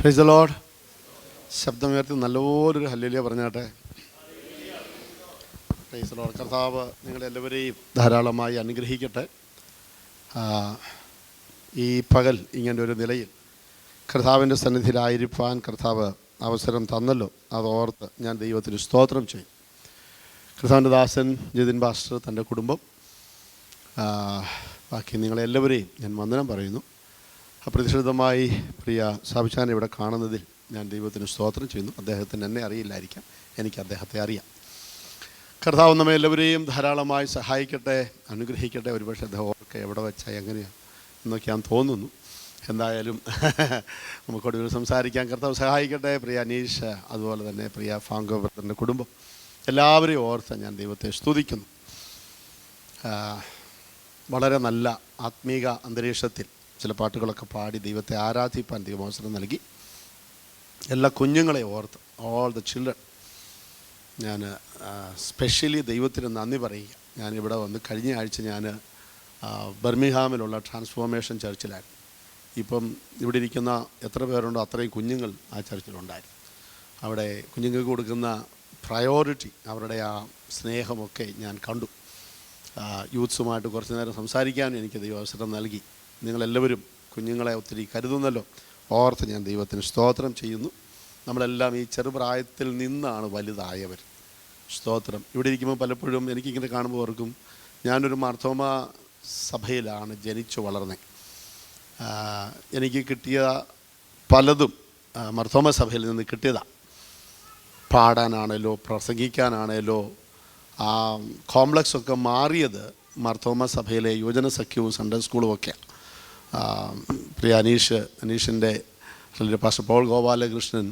Price the Lord. ശബ്ദമുയർത്തി നല്ലൊരു hallelujah പറഞ്ഞാട്ടെ. Price the Lord. കർത്താവ് നിങ്ങളെല്ലാവരെയും ധാരാളമായി അനുഗ്രഹിക്കട്ടെ. ഈ പകൽ ഇങ്ങനെ ഒരു നിലയിൽ കർത്താവിൻ്റെ സന്നിധിയിലായിരിക്കാൻ കർത്താവ് അവസരം തന്നല്ലോ, അതോർത്ത് ഞാൻ ദൈവത്തിന് സ്തോത്രം ചെയ്യും. കർത്താവിൻ്റെ ദാസൻ ജിതിൻ പാസ്റ്റർ, തൻ്റെ കുടുംബം, ബാക്കി നിങ്ങളെല്ലാവരെയും ഞാൻ വന്ദനം പറയുന്നു. അപ്രതിഷ്ഠിതമായി പ്രിയ സാബിച്ചാനെ ഇവിടെ കാണുന്നതിൽ ഞാൻ ദൈവത്തിന് സ്തോത്രം ചെയ്യുന്നു. അദ്ദേഹത്തിന് എന്നെ അറിയില്ലായിരിക്കാം, എനിക്ക് അദ്ദേഹത്തെ അറിയാം. കർത്താവ് നമ്മെ എല്ലാവരെയും ധാരാളമായി സഹായിക്കട്ടെ, അനുഗ്രഹിക്കട്ടെ. ഒരുപക്ഷെ അദ്ദേഹം ഓർക്ക് എവിടെ വെച്ചാൽ എങ്ങനെയാണ് എന്നൊക്കെ ഞാൻ തോന്നുന്നു. എന്തായാലും നമുക്കൊടുവിൽ സംസാരിക്കാൻ കർത്താവ് സഹായിക്കട്ടെ. പ്രിയ അനീഷ്, അതുപോലെ തന്നെ പ്രിയ ഫാങ്കോബ്രദറിൻ്റെ കുടുംബം, എല്ലാവരെയും ഓർത്ത് ഞാൻ ദൈവത്തെ സ്തുതിക്കുന്നു. വളരെ നല്ല ആത്മീക അന്തരീക്ഷത്തിൽ ചില പാട്ടുകളൊക്കെ പാടി ദൈവത്തെ ആരാധിപ്പാൻ ദൈവം അവസരം നൽകി. എല്ലാ കുഞ്ഞുങ്ങളെ ഓർത്ത്, ഓൾ ദ ചിൽഡ്രൻ, ഞാൻ സ്പെഷ്യലി ദൈവത്തിന് നന്ദി പറയുക. ഞാനിവിടെ വന്ന് കഴിഞ്ഞ ആഴ്ച ഞാൻ ബർമിംഗ്ഹാമിലുള്ള ട്രാൻസ്ഫോർമേഷൻ ചർച്ചിലായിരുന്നു. ഇപ്പം ഇവിടെ ഇരിക്കുന്ന എത്ര പേരുണ്ടോ അത്രയും കുഞ്ഞുങ്ങൾ ആ ചർച്ചിലുണ്ടായിരുന്നു. അവിടെ കുഞ്ഞുങ്ങൾക്ക് കൊടുക്കുന്ന പ്രയോറിറ്റി, അവരുടെ ആ സ്നേഹമൊക്കെ ഞാൻ കണ്ടു. യൂത്ത്സുമായിട്ട് കുറച്ച് നേരം സംസാരിക്കാനും എനിക്ക് ദൈവം അവസരം നൽകി. നിങ്ങളെല്ലാവരും കുഞ്ഞുങ്ങളെ ഒത്തിരി കരുതുന്നല്ലോ, ഓർത്ത് ഞാൻ ദൈവത്തിന് സ്തോത്രം ചെയ്യുന്നു. നമ്മളെല്ലാം ഈ ചെറുപ്രായത്തിൽ നിന്നാണ് വലുതായവർ. സ്തോത്രം. ഇവിടെ ഇരിക്കുമ്പോൾ പലപ്പോഴും എനിക്കിങ്ങനെ കാണുമ്പോൾ ഓർക്കും, ഞാനൊരു മാർത്തോമ സഭയിലാണ് ജനിച്ചു വളർന്നത്. എനിക്ക് കിട്ടിയ പലതും മാർത്തോമ സഭയിൽ നിന്ന് കിട്ടിയതാണ്. പാടാനാണേലോ പ്രസംഗിക്കാനാണേലോ ആ കോംപ്ലക്സൊക്കെ മാറിയത് മാർത്തോമ സഭയിലെ യുവജന സഖ്യവും സൺഡേ സ്കൂളും ഒക്കെയാണ്. പ്രിയ അനീഷിൻ്റെ പാസ്റ്റർ പോൾ ഗോപാലകൃഷ്ണൻ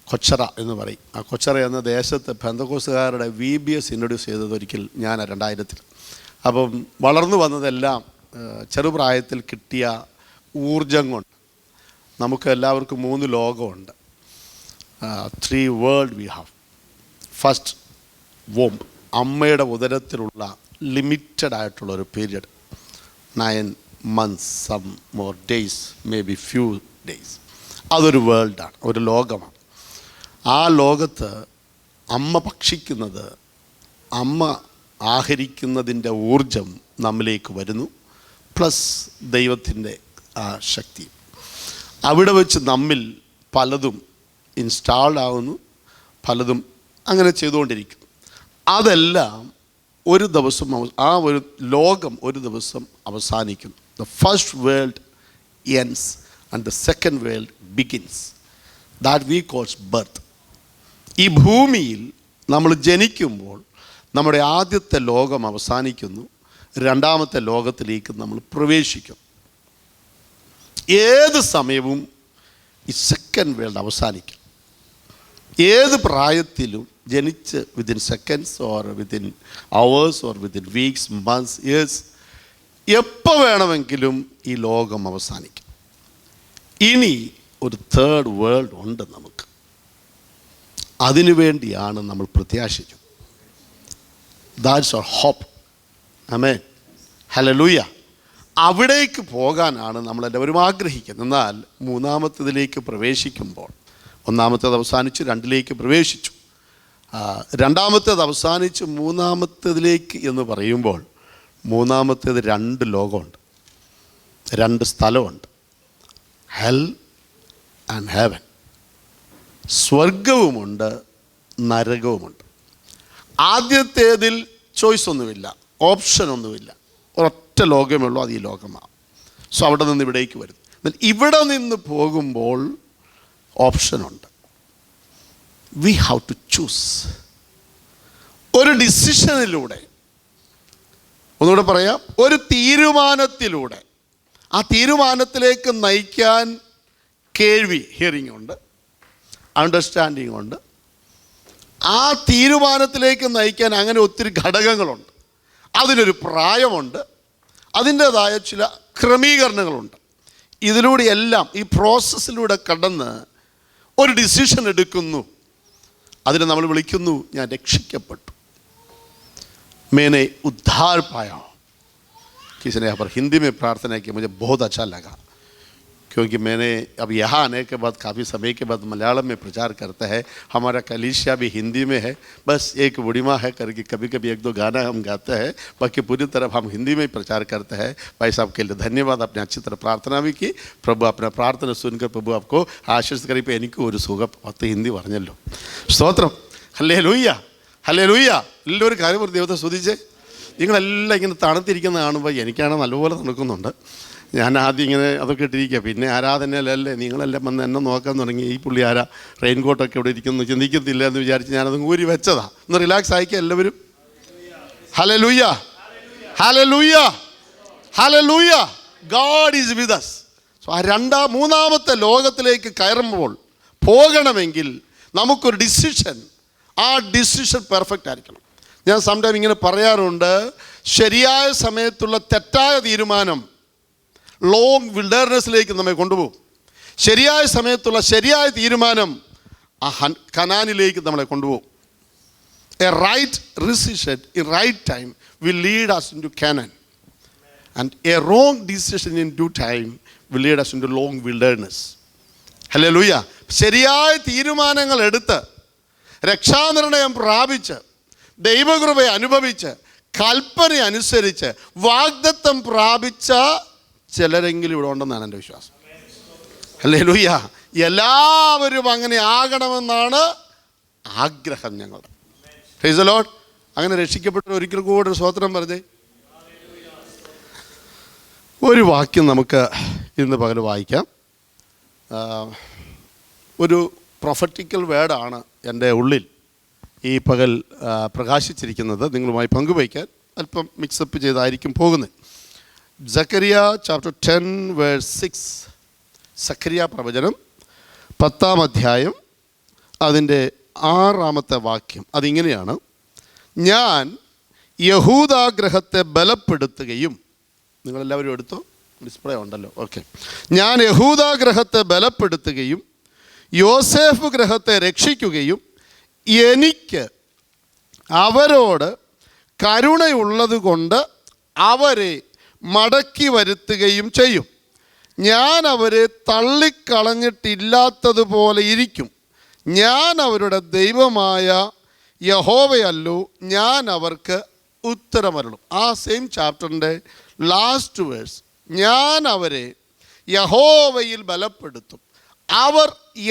കൊച്ചറ എന്ന് പറയും. ആ കൊച്ചറ എന്ന ദേശത്ത് പെന്തക്കോസ്തുകാരുടെ VBS ഇൻട്രൊഡ്യൂസ് ചെയ്തത് ഒരിക്കൽ ഞാൻ 2000-ൽ. അപ്പം വളർന്നു വന്നതെല്ലാം ചെറുപ്രായത്തിൽ കിട്ടിയ ഊർജം കൊണ്ട്. നമുക്ക് എല്ലാവർക്കും 3 ലോകമുണ്ട്. 3 world we have. First womb, അമ്മയുടെ ഉദരത്തിലുള്ള ലിമിറ്റഡ് ആയിട്ടുള്ളൊരു period, 9 months, some more days, maybe few days. അതൊരു വേൾഡാണ്, ഒരു ലോകമാണ്. ആ ലോകത്ത് അമ്മ ഭക്ഷിക്കുന്നത്, അമ്മ ആഹരിക്കുന്നതിൻ്റെ ഊർജം നമ്മിലേക്ക് വരുന്നു, പ്ലസ് ദൈവത്തിൻ്റെ ആ ശക്തി. അവിടെ വെച്ച് നമ്മിൽ പലതും ഇൻസ്റ്റാൾഡ് ആകുന്നു, പലതും അങ്ങനെ ചെയ്തുകൊണ്ടിരിക്കുന്നു. അതെല്ലാം ഒരു ദിവസം, ആ ഒരു ലോകം ഒരു ദിവസം അവസാനിക്കുന്നു. The first world ends and the second world begins. That we call birth. ഈ ഭൂമിയിൽ നമ്മൾ ജനിക്കുമ്പോൾ നമ്മുടെ ആദ്യത്തെ ലോകം അവസാനിക്കുന്നു, രണ്ടാമത്തെ ലോകത്തിലേക്ക് നമ്മൾ പ്രവേശിക്കും. ഏത് സമയവും ഈ സെക്കൻഡ് വേൾഡ് അവസാനിക്കും. ഏത് പ്രായത്തിലും ജനിച്ച് within seconds or within hours or within weeks, months, years, എപ്പോൾ വേണമെങ്കിലും ഈ ലോകം അവസാനിക്കും. ഇനി ഒരു തേർഡ് വേൾഡ് ഉണ്ട് നമുക്ക്. അതിനു വേണ്ടിയാണ് നമ്മൾ പ്രത്യാശിക്കുന്നത്. That's our hope. Amen, hallelujah. അവിടേക്ക് പോകാനാണ് നമ്മളെല്ലാവരും ആഗ്രഹിക്കുന്നത്. എന്നാൽ മൂന്നാമത്തേതിലേക്ക് പ്രവേശിക്കുമ്പോൾ, ഒന്നാമത്തേത് അവസാനിച്ചു, 2ലേക്ക് പ്രവേശിച്ചു, രണ്ടാമത്തേത് അവസാനിച്ച് മൂന്നാമത്തേതിലേക്ക് എന്ന് പറയുമ്പോൾ, മൂന്നാമത്തേത് 2 ലോകമുണ്ട്, 2 സ്ഥലമുണ്ട്. Hell and heaven. സ്വർഗവുമുണ്ട്, നരകവുമുണ്ട്. ആദ്യത്തേതിൽ ചോയ്സ് ഒന്നുമില്ല, ഓപ്ഷനൊന്നുമില്ല, ഒരൊറ്റ ലോകമേ ഉള്ളൂ, അത് ഈ ലോകമാണ്. സോ അവിടെ നിന്ന് ഇവിടേക്ക് വരുന്നു. എന്നാൽ ഇവിടെ നിന്ന് പോകുമ്പോൾ ഓപ്ഷനുണ്ട്. We have to choose. ഒരു ഡിസിഷനിലൂടെ, ഒന്നുകൂടെ പറയാം, ഒരു തീരുമാനത്തിലൂടെ. ആ തീരുമാനത്തിലേക്ക് നയിക്കാൻ കേൾവി, ഹിയറിംഗ് ഉണ്ട്, അണ്ടർസ്റ്റാൻഡിങ് ഉണ്ട്. ആ തീരുമാനത്തിലേക്ക് നയിക്കാൻ അങ്ങനെ ഒത്തിരി ഘടകങ്ങളുണ്ട്. അതിനൊരു പ്രായമുണ്ട്, അതിൻ്റേതായ ചില ക്രമീകരണങ്ങളുണ്ട്. ഇതിലൂടെ എല്ലാം ഈ പ്രോസസ്സിലൂടെ കടന്ന് ഒരു ഡിസിഷൻ എടുക്കുന്നു. അതിനെ നമ്മൾ വിളിക്കുന്നു, ഞാൻ രക്ഷിക്കപ്പെട്ടു. मैंने उद्धार पाया. किसी ने यहाँ पर हिंदी में प्रार्थना की, मुझे बहुत अच्छा लगा. क्योंकि मैंने अब यहाँ आने के बाद काफ़ी समय के बाद मलयालम में प्रचार करता है। हमारा कलीसिया भी हिंदी में है, बस एक बुढ़िमा है करके कभी कभी एक दो गाना हम गाते हैं, बाकी पूरी तरफ हम हिंदी में ही प्रचार करते हैं। भाई साहब के लिए धन्यवाद, आपने अच्छी तरह प्रार्थना भी की। प्रभु अपना प्रार्थना सुनकर प्रभु आपको आशीष करी। पे എനിക്ക് ഒരു സുഖം 10 ഹിന്ദി പറഞ്ഞല്ലോ. സ്തോത്രം, ഹല്ലേലൂയ ഹല്ലേലൂയ. എല്ലാവരും കാര്യം ഒരു ദൈവത്തെ സ്തുതിച്ചേ. നിങ്ങളെല്ലാം ഇങ്ങനെ തണുത്തിരിക്കുന്ന കാണുമ്പോൾ എനിക്കാണ് നല്ലപോലെ തണുക്കുന്നുണ്ട്. ഞാൻ ആദ്യം ഇങ്ങനെ അതൊക്കെ ഇട്ടിരിക്കുക, പിന്നെ ആരാധനയല്ലേ നിങ്ങളെല്ലാം വന്ന് എന്നെ നോക്കാൻ തുടങ്ങി. ഈ പുള്ളി ആരാ റെയിൻകോട്ടൊക്കെ ഇവിടെ ഇരിക്കുന്നു ചിന്തിക്കത്തില്ല എന്ന് വിചാരിച്ച് ഞാനത് ഊരി വെച്ചതാ. ഒന്ന് റിലാക്സ് ആയിക്കുക എല്ലാവരും. Hallelujah hallelujah hallelujah. God is with us. So ആ മൂന്നാമത്തെ ലോകത്തിലേക്ക് കയറുമ്പോൾ പോകണമെങ്കിൽ നമുക്കൊരു ഡിസിഷൻ, ആ ഡിസിഷൻ പെർഫെക്റ്റ് ആയിരിക്കണം. ഞാൻ സംടൈം ഇങ്ങനെ പറയാറുണ്ട്, ശരിയായ സമയത്തുള്ള തെറ്റായ തീരുമാനം ലോങ് വിൽഡർനെസ്സിലേക്ക് നമ്മെ കൊണ്ടുപോകും. ശരിയായ സമയത്തുള്ള ശരിയായ തീരുമാനം ആ കനാനിലേക്ക് നമ്മളെ കൊണ്ടുപോകും. A right decision in right time will lead us into Canaan, and a wrong decision in due time will lead us into long wilderness. Hallelujah. ശരിയായ തീരുമാനങ്ങൾ എടുത്ത് രക്ഷാനിർണയം പ്രാപിച്ച് ദൈവകൃപയെ അനുഭവിച്ച് കൽപ്പന അനുസരിച്ച് വാഗ്ദത്തം പ്രാപിച്ച ചിലരെങ്കിലും ഇവിടെ ഉണ്ടെന്നാണ് എൻ്റെ വിശ്വാസം. ഹല്ലേലൂയ. എല്ലാവരും അങ്ങനെ ആകണമെന്നാണ് ആഗ്രഹം ഞങ്ങളുടെ. Price the Lord. അങ്ങനെ രക്ഷിക്കപ്പെട്ട ഒരിക്കൽ കൂടെ സ്വോത്രം പറഞ്ഞേ. ഒരു വാക്യം നമുക്ക് ഇന്ന് പകൽ വായിക്കാം. ഒരു പ്രൊഫറ്റിക്കൽ വേർഡാണ് എൻ്റെ ഉള്ളിൽ ഈ പകൽ പ്രകാശിച്ചിരിക്കുന്നത്, നിങ്ങളുമായി പങ്കുവയ്ക്കാൻ അല്പം മിക്സപ്പ് ചെയ്തായിരിക്കും പോകുന്നത്. Zacharia chapter 10 verse 6. സക്കറിയ പ്രവചനം 10-ാം അധ്യായം അതിൻ്റെ 6-ാമത്തെ വാക്യം. അതിങ്ങനെയാണ്: ഞാൻ യഹൂദാഗ്രഹത്തെ ബലപ്പെടുത്തുകയും, നിങ്ങളെല്ലാവരും എടുത്തോ, ഡിസ്പ്ലേ ഉണ്ടല്ലോ, ഓക്കെ. ഞാൻ യഹൂദാഗ്രഹത്തെ ബലപ്പെടുത്തുകയും യോസേഫ് ഗ്രഹത്തെ രക്ഷിക്കുകയും എനിക്ക് അവരോട് കരുണയുള്ളത് കൊണ്ട് അവരെ മടക്കി വരുത്തുകയും ചെയ്യും. ഞാൻ അവരെ തള്ളിക്കളഞ്ഞിട്ടില്ലാത്തതുപോലെ ഇരിക്കും. ഞാൻ അവരുടെ ദൈവമായ യഹോവയല്ലോ, ഞാൻ അവർക്ക് ഉത്തരമരുളും. ആ സെയിം ചാപ്റ്ററിൻ്റെ ലാസ്റ്റ് വേഴ്സ്: ഞാൻ അവരെ യഹോവയിൽ ബലപ്പെടുത്തും, അവർ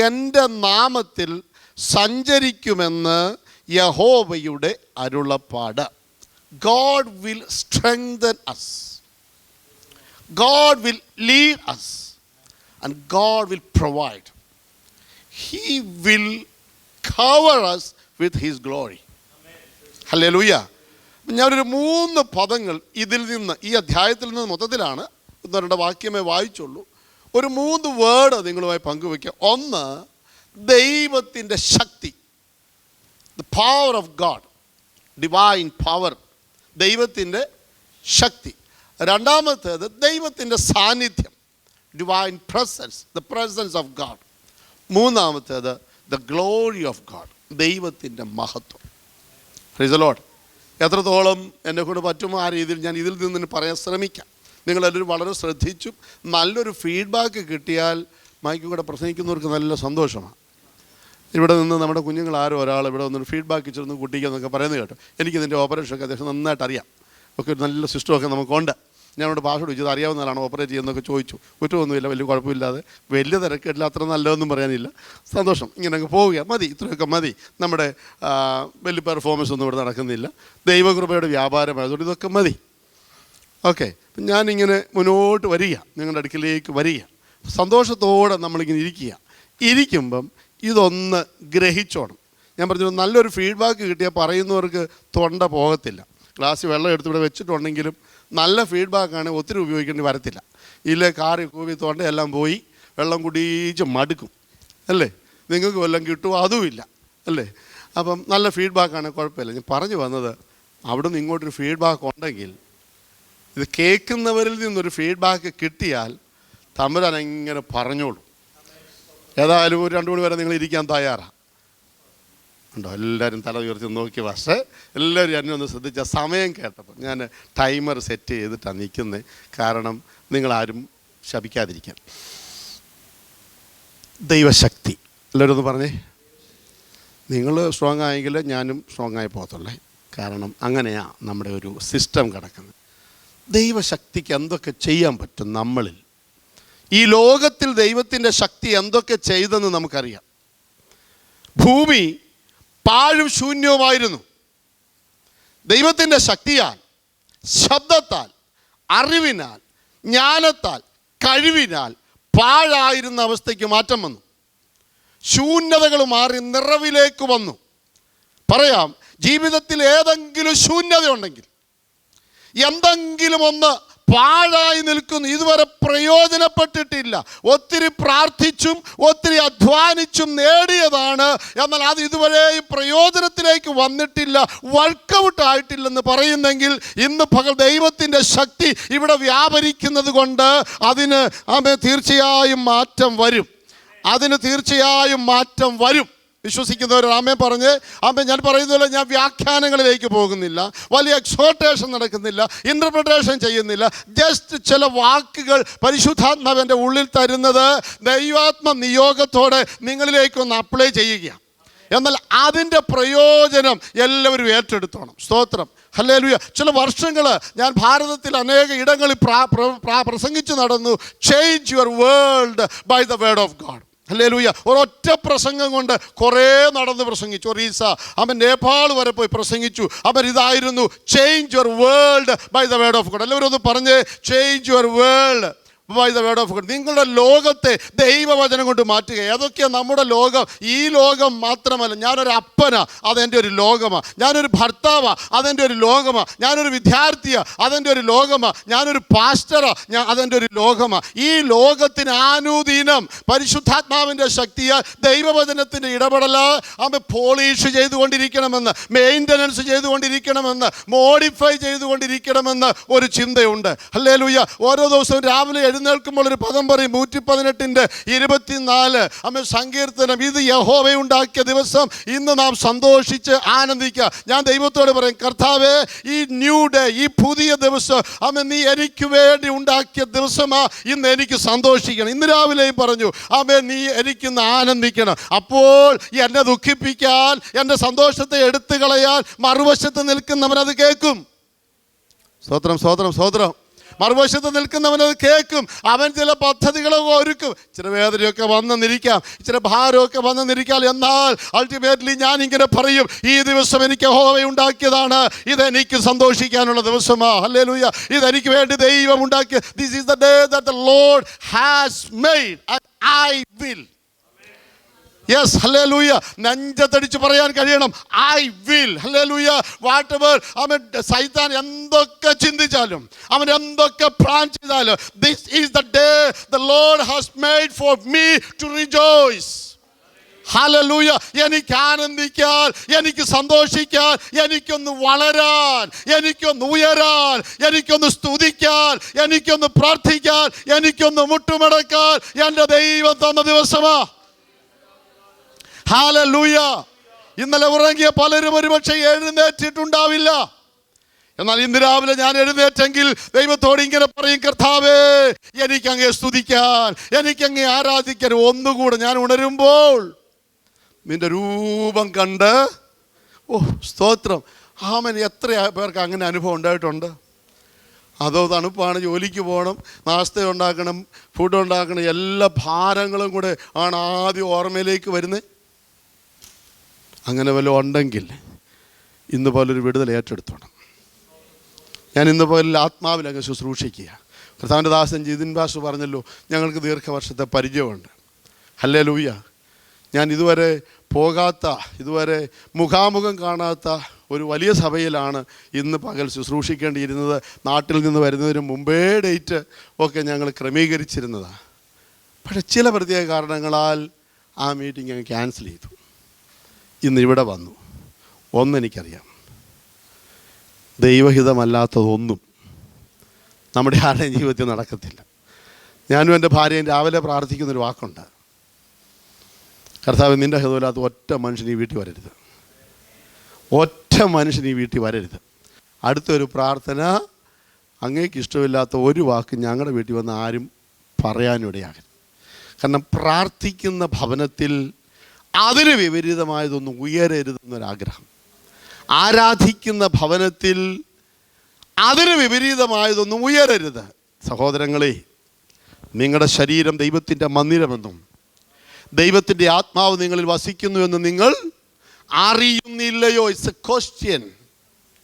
എൻ്റെ നാമത്തിൽ സഞ്ചരിക്കുമെന്ന് യഹോവയുടെ അരുളപ്പാട്. God will strengthen us, God will lead us, and God will provide. He will cover us with His glory. Hallelujah. ഞാനൊരു 3 പദങ്ങൾ ഇതിൽ നിന്ന്, ഈ അധ്യായത്തിൽ നിന്ന് മൊത്തത്തിലാണ് 1-2 വാക്യമേ വായിച്ചുള്ളൂ. ഒരു 3 വേർഡ് നിങ്ങളുമായി പങ്കുവയ്ക്കുക. ഒന്ന്, ദൈവത്തിൻ്റെ ശക്തി, the power of God, divine power, ദൈവത്തിൻ്റെ ശക്തി. രണ്ടാമത്തേത് ദൈവത്തിൻ്റെ സാന്നിധ്യം, divine presence, the presence of God. മൂന്നാമത്തേത് ദ ഗ്ലോറി ഓഫ് ഗാഡ്, ദൈവത്തിൻ്റെ മഹത്വം. Praise the Lord. എത്രത്തോളം എന്നെ കൊണ്ട് പറ്റുമോ ആ രീതിയിൽ ഞാൻ ഇതിൽ നിന്ന് പറയാൻ ശ്രമിക്കാം. നിങ്ങളെല്ലാവരും വളരെ ശ്രദ്ധിച്ചും നല്ലൊരു ഫീഡ്ബാക്ക് കിട്ടിയാൽ മൈക്ക് കൂടെ പ്രസംഗിക്കുന്നവർക്ക് നല്ല സന്തോഷമാണ്. ഇവിടെ നിന്ന് നമ്മുടെ കുഞ്ഞുങ്ങൾ ആരും ഒരാൾ ഇവിടെ വന്നൊരു ഫീഡ്ബാക്ക് ഇച്ചിരുന്ന് കുട്ടിക്കെന്നൊക്കെ പറയുന്നത് കേട്ടോ. എനിക്കിതിൻ്റെ ഓപ്പറേഷനൊക്കെ അത്യാവശ്യം നന്നായിട്ട് അറിയാം. ഒക്കെ ഒരു നല്ല സിസ്റ്റമൊക്കെ നമുക്കുണ്ട്. ഞാനവിടെ ഭാഷ ചോദിച്ചത് അറിയാവുന്ന ആളാണ് ഓപ്പറേറ്റ് ചെയ്യുന്നതൊക്കെ ചോദിച്ചു. കുറ്റമൊന്നുമില്ല, വലിയ കുഴപ്പമില്ലാതെ, വലിയ തിരക്കില്ല, അത്ര നല്ലതൊന്നും പറയാനില്ല. സന്തോഷം. ഇങ്ങനെ അങ്ങ് പോവുക മതി, ഇത്രയൊക്കെ മതി. നമ്മുടെ വലിയ പെർഫോമൻസ് ഒന്നും ഇവിടെ നടക്കുന്നില്ല, ദൈവകൃപയുടെ വ്യാപാരമായതുകൊണ്ട് ഇതൊക്കെ മതി. ഓക്കെ. ഞാനിങ്ങനെ മുന്നോട്ട് വരിക, നിങ്ങളുടെ അടുക്കിലേക്ക് വരിക, സന്തോഷത്തോടെ നമ്മളിങ്ങനെ ഇരിക്കുമ്പം ഇതൊന്ന് ഗ്രഹിച്ചോണം. ഞാൻ പറഞ്ഞു, നല്ലൊരു ഫീഡ്ബാക്ക് കിട്ടിയാൽ പറയുന്നവർക്ക് തൊണ്ട പോകത്തില്ല. ഗ്ലാസ് വെള്ളം എടുത്തിവിടെ വെച്ചിട്ടുണ്ടെങ്കിലും നല്ല ഫീഡ്ബാക്കാണ്, ഒത്തിരി ഉപയോഗിക്കേണ്ടി വരത്തില്ല. ഇല്ലേ കാറി കൂവി തൊണ്ട എല്ലാം പോയി വെള്ളം കുടിച്ച് മടുക്കും അല്ലേ. നിങ്ങൾക്ക് വല്ലതും കിട്ടുമോ അതുമില്ല അല്ലേ. അപ്പം നല്ല ഫീഡ്ബാക്കാണ്, കുഴപ്പമില്ല. ഞാൻ പറഞ്ഞു വന്നത്, അവിടെ നിന്ന് ഇങ്ങോട്ടൊരു ഫീഡ്ബാക്ക് ഉണ്ടെങ്കിൽ, ഇത് കേൾക്കുന്നവരിൽ നിന്നൊരു ഫീഡ്ബാക്ക് കിട്ടിയാൽ തമ്പുരാൻ ഇങ്ങനെ പറഞ്ഞോളൂ. ഏതായാലും ഒരു 2 മണി വരെ നിങ്ങൾ ഇരിക്കാൻ തയ്യാറാണ് ഉണ്ടോ? എല്ലാവരും തല ഉയർത്തി നോക്കി. പക്ഷേ എല്ലാവരും എന്നെ ഒന്ന് ശ്രദ്ധിച്ച സമയം കേട്ടപ്പോൾ ഞാൻ ടൈമർ സെറ്റ് ചെയ്തിട്ടാണ് നിൽക്കുന്നത്. കാരണം നിങ്ങളാരും ശപിക്കാതിരിക്കാൻ. ദൈവശക്തി. എല്ലാവരും ഒന്ന് പറഞ്ഞേ. നിങ്ങൾ സ്ട്രോങ് ആയെങ്കിൽ ഞാനും സ്ട്രോങ് ആയി പോകത്തുള്ളേ. കാരണം അങ്ങനെയാണ് നമ്മുടെ ഒരു സിസ്റ്റം കിടക്കുന്നത്. ദൈവശക്തിക്ക് എന്തൊക്കെ ചെയ്യാൻ പറ്റും നമ്മളിൽ? ഈ ലോകത്തിൽ ദൈവത്തിൻ്റെ ശക്തി എന്തൊക്കെ ചെയ്തെന്ന് നമുക്കറിയാം. ഭൂമി പാഴും ശൂന്യവുമായിരുന്നു. ദൈവത്തിൻ്റെ ശക്തിയാൽ, ശബ്ദത്താൽ, അറിവിനാൽ, ജ്ഞാനത്താൽ, കഴിവിനാൽ പാഴായിരുന്ന അവസ്ഥയ്ക്ക് മാറ്റം വന്നു. ശൂന്യതകൾ മാറി നിറവിലേക്ക് വന്നു. പറയാം, ജീവിതത്തിൽ ഏതെങ്കിലും ശൂന്യത ഉണ്ടെങ്കിൽ, എന്തെങ്കിലും ഒന്ന് പാഴായി നിൽക്കുന്നു, ഇതുവരെ പ്രയോജനപ്പെട്ടിട്ടില്ല, ഒത്തിരി പ്രാർത്ഥിച്ചും ഒത്തിരി അധ്വാനിച്ചും നേടിയതാണ്, എന്നാൽ അത് ഇതുവരെ പ്രയോജനത്തിലേക്ക് വന്നിട്ടില്ല, വർക്കൗട്ട് ആയിട്ടില്ലെന്ന് പറയുന്നെങ്കിൽ ഇന്ന് പകൽ ദൈവത്തിൻ്റെ ശക്തി ഇവിടെ വ്യാപരിക്കുന്നത് കൊണ്ട് അതിന് തീർച്ചയായും മാറ്റം വരും. വിശ്വസിക്കുന്നവർ ആമേൻ പറഞ്ഞ്. ആമേൻ. ഞാൻ പറയുന്നില്ല, ഞാൻ വ്യാഖ്യാനങ്ങളിലേക്ക് പോകുന്നില്ല, വലിയ എക്സോർട്ടേഷൻ നടക്കുന്നില്ല, ഇൻ്റർപ്രിട്ടേഷൻ ചെയ്യുന്നില്ല. ജസ്റ്റ് ചില വാക്കുകൾ പരിശുദ്ധാത്മാവിൻ്റെ ഉള്ളിൽ തരുന്നത് ദൈവാത്മ നിയോഗത്തോടെ നിങ്ങളിലേക്കൊന്ന് അപ്ലൈ ചെയ്യുകയാണ്. എന്നാൽ അതിൻ്റെ പ്രയോജനം എല്ലാവരും ഏറ്റെടുത്തോണം. സ്തോത്രം, ഹല്ലേലൂയ. ചില വർഷങ്ങൾ ഞാൻ ഭാരതത്തിൽ അനേക ഇടങ്ങളിൽ പ്രസംഗിച്ചു നടന്നു. Change your world by the word of God. Hallelujah. ഒരൊറ്റ പ്രസംഗം കൊണ്ട് കുറേ നടന്ന് പ്രസംഗിച്ചു. ഒറീസ, നേപ്പാൾ വരെ പോയി പ്രസംഗിച്ചു. ഇതായിരുന്നു change your world by the word of God. എല്ലാവരും ഒന്ന് പറഞ്ഞ്, change your world by the word of God. നിങ്ങളുടെ ലോകത്തെ ദൈവവചനം കൊണ്ട് മാറ്റുക. ഏതൊക്കെയാണ് നമ്മുടെ ലോകം? ഈ ലോകം മാത്രമല്ല. ഞാനൊരു അപ്പനാ, അതെൻ്റെ ഒരു ലോകമാണ്. ഞാനൊരു ഭർത്താവാ, അതെൻ്റെ ഒരു ലോകമാണ്. ഞാനൊരു വിദ്യാർത്ഥിയാ, അതെൻ്റെ ഒരു ലോകമാണ്. ഞാനൊരു പാസ്റ്ററാ, അതെൻ്റെ ഒരു ലോകമാണ്. ഈ ലോകത്തിന് ആനുദിനം പരിശുദ്ധാത്മാവിൻ്റെ ശക്തിയാൽ ദൈവവചനത്തിൻ്റെ ഇടപെടൽ പോളിഷ് ചെയ്തുകൊണ്ടിരിക്കണമെന്ന്, മെയിൻ്റനൻസ് ചെയ്തുകൊണ്ടിരിക്കണമെന്ന്, മോഡിഫൈ ചെയ്തുകൊണ്ടിരിക്കണമെന്ന് ഒരു ചിന്തയുണ്ട്. ഹല്ലേലൂയ. ഓരോ ദിവസവും രാവിലെ എഴുന്നേൽക്കുമ്പോൾ ഒരു പദം പറയും, 118:24 സങ്കീർത്തനം. ഇത് യഹോവയുണ്ടാക്കിയ ദിവസം, ഇന്ന് നാം സന്തോഷിച്ച് ആനന്ദിക്കുക. ഞാൻ ദൈവത്തോട് പറയും, കർത്താവേ, ഈ ന്യൂ ഡേ, ഈ പുതിയ ദിവസം നീ എനിക്ക് വേണ്ടി ഉണ്ടാക്കിയ ദിവസമാ, ഇന്ന് എനിക്ക് സന്തോഷിക്കണം. ഇന്ന് രാവിലെയും പറഞ്ഞു, നീ എനിക്കിന്ന് ആനന്ദിക്കണം. അപ്പോൾ എന്നെ ദുഃഖിപ്പിക്കാൻ, എൻ്റെ സന്തോഷത്തെ എടുത്തു കളയാൻ മറുവശത്ത് നിൽക്കുന്നവനത് കേൾക്കും. സ്തോത്രം, സ്തോത്രം, സ്തോത്രം. മറുവശത്ത് നിൽക്കുന്നവനത് കേൾക്കും. അവൻ ചില പദ്ധതികളൊക്കെ ഒരുക്കും. ഇച്ചിരി വേദനയൊക്കെ വന്നെന്നിരിക്കാം, ഇച്ചിരി ഭാരമൊക്കെ വന്നെന്നിരിക്കാം. എന്നാൽ അൾട്ടിമേറ്റ്ലി ഞാൻ ഇങ്ങനെ പറയും, ഈ ദിവസം എനിക്ക് യഹോവ ഉണ്ടാക്കിയതാണ്, ഇതെനിക്ക് സന്തോഷിക്കാനുള്ള ദിവസമാണ്. ഹല്ലേലൂയ. ഇതെനിക്ക് വേണ്ടി ദൈവം ഉണ്ടാക്കിയ, this is the day that the Lord has made and I will. Yes, hallelujah. നെഞ്ചത്തടിച്ച് പറയാൻ കഴിയണം, I will. Hallelujah. Whatever സൈത്താൻ എന്തൊക്കെ ചിന്തിച്ചാലും, അവൻ എന്തൊക്കെ പ്ലാൻ ചെയ്താലും, this is the day the Lord has made for me to rejoice. Hallelujah. എനിക്ക് ആനന്ദിക്കാൻ, എനിക്ക് സന്തോഷിക്കാൻ, എനിക്കൊന്ന് വളരാൻ, എനിക്കൊന്ന് ഉയരാൻ, എനിക്കൊന്ന് സ്തുതിക്കാൻ, എനിക്കൊന്ന് പ്രാർത്ഥിക്കാൻ, എനിക്കൊന്ന് മുട്ടുമടക്കാൻ എൻ്റെ ദൈവം തന്ന ദിവസമാ. ഹല്ലേലൂയ. ഇന്നലെ ഉറങ്ങിയ പലരും ഒരുപക്ഷെ എഴുന്നേറ്റിട്ടുണ്ടാവില്ല. എന്നാൽ ഇന്ന് രാവിലെ ഞാൻ എഴുന്നേറ്റെങ്കിൽ ദൈവത്തോട് ഇങ്ങനെ പറയും, കർത്താവേ, എനിക്കങ്ങേ സ്തുതിക്കാൻ, എനിക്കങ്ങേ ആരാധിക്കാൻ. ഒന്നുകൂടെ ഞാൻ ഉണരുമ്പോൾ നിന്റെ രൂപം കണ്ട്, സ്തോത്രം. എത്ര പേർക്ക് അങ്ങനെ അനുഭവം ഉണ്ടായിട്ടുണ്ട്? അതോ തണുപ്പാണ്, ജോലിക്ക് പോകണം, നാസ്ത ഉണ്ടാക്കണം, ഫുഡ് ഉണ്ടാക്കണം, എല്ലാ ഭാരങ്ങളും കൂടെ ആണ് ആദ്യം ഓർമ്മയിലേക്ക് വരുന്നത്. അങ്ങനെ വല്ലതും ഉണ്ടെങ്കിൽ ഇന്ന് പോലൊരു വിടുതൽ ഏറ്റെടുത്തോണം. ഞാൻ ഇന്ന് പോലെ ആത്മാവിലങ്ങ് ശുശ്രൂഷിക്കുക. കർത്താവിൻ്റെ ദാസൻ ജിതിൻ ബാഷു പറഞ്ഞല്ലോ, ഞങ്ങൾക്ക് ദീർഘവർഷത്തെ പരിചയമുണ്ട്. ഹല്ലേലൂയ. ഞാൻ ഇതുവരെ പോകാത്ത, ഇതുവരെ മുഖാമുഖം കാണാത്ത ഒരു വലിയ സഭയിലാണ് ഇന്ന് പകൽ ശുശ്രൂഷിക്കേണ്ടിയിരുന്നത്. നാട്ടിൽ നിന്ന് വരുന്നതിന് മുമ്പേ ഡേറ്റ് ഒക്കെ ഞങ്ങൾ ക്രമീകരിച്ചിരുന്നതാണ്. പക്ഷേ ചില പ്രത്യേക കാരണങ്ങളാൽ ആ മീറ്റിംഗ് അങ്ങ് ക്യാൻസൽ ചെയ്തു. ഇന്ന് ഇവിടെ വന്നു. ഒന്നെനിക്കറിയാം, ദൈവഹിതമല്ലാത്തതൊന്നും നമ്മുടെ ആരുടെയും ജീവിതത്തിൽ നടക്കത്തില്ല. ഞാനും എൻ്റെ ഭാര്യയും രാവിലെ പ്രാർത്ഥിക്കുന്നൊരു വാക്കുണ്ട്, കർത്താവ്, നിൻ്റെ ഹിതമില്ലാത്ത ഒറ്റ മനുഷ്യൻ ഈ വീട്ടിൽ വരരുത്, ഒറ്റ മനുഷ്യൻ ഈ വീട്ടിൽ വരരുത്. അടുത്തൊരു പ്രാർത്ഥന, അങ്ങേക്ക് ഇഷ്ടമില്ലാത്ത ഒരു വാക്ക് ഞങ്ങളുടെ വീട്ടിൽ വന്ന് ആരും പറയാനിടയാകരുത്. കാരണം പ്രാർത്ഥിക്കുന്ന ഭവനത്തിൽ അതിന് വിപരീതമായതൊന്നും ഉയരരുതെന്നൊരാഗ്രഹം. ആരാധിക്കുന്ന ഭവനത്തിൽ അതിന് വിപരീതമായതൊന്നും ഉയരരുത്. സഹോദരങ്ങളെ, നിങ്ങളുടെ ശരീരം ദൈവത്തിൻ്റെ മന്ദിരമെന്നും ദൈവത്തിൻ്റെ ആത്മാവ് നിങ്ങളിൽ വസിക്കുന്നുവെന്ന് നിങ്ങൾ അറിയുന്നില്ലയോ? It's a question.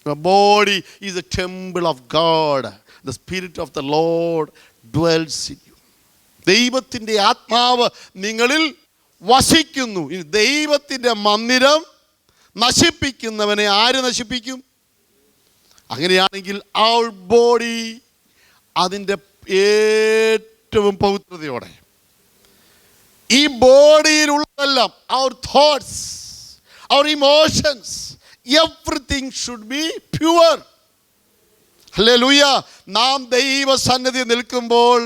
Your body is a temple of God. The Spirit of the Lord dwells in you. ദൈവത്തിൻ്റെ ആത്മാവ് നിങ്ങളിൽ വസിക്കുന്നു. ദൈവത്തിൻ്റെ മന്ദിരം നശിപ്പിക്കുന്നവനെ ആര് നശിപ്പിക്കും? അങ്ങനെയാണെങ്കിൽ our body അതിൻ്റെ ഏറ്റവും പവിത്രതയോടെ, ഈ ബോഡിയിലുള്ളതെല്ലാം, our thoughts, our emotions, everything should be pure. Hallelujah. നാം ദൈവസന്നിധി നിൽക്കുമ്പോൾ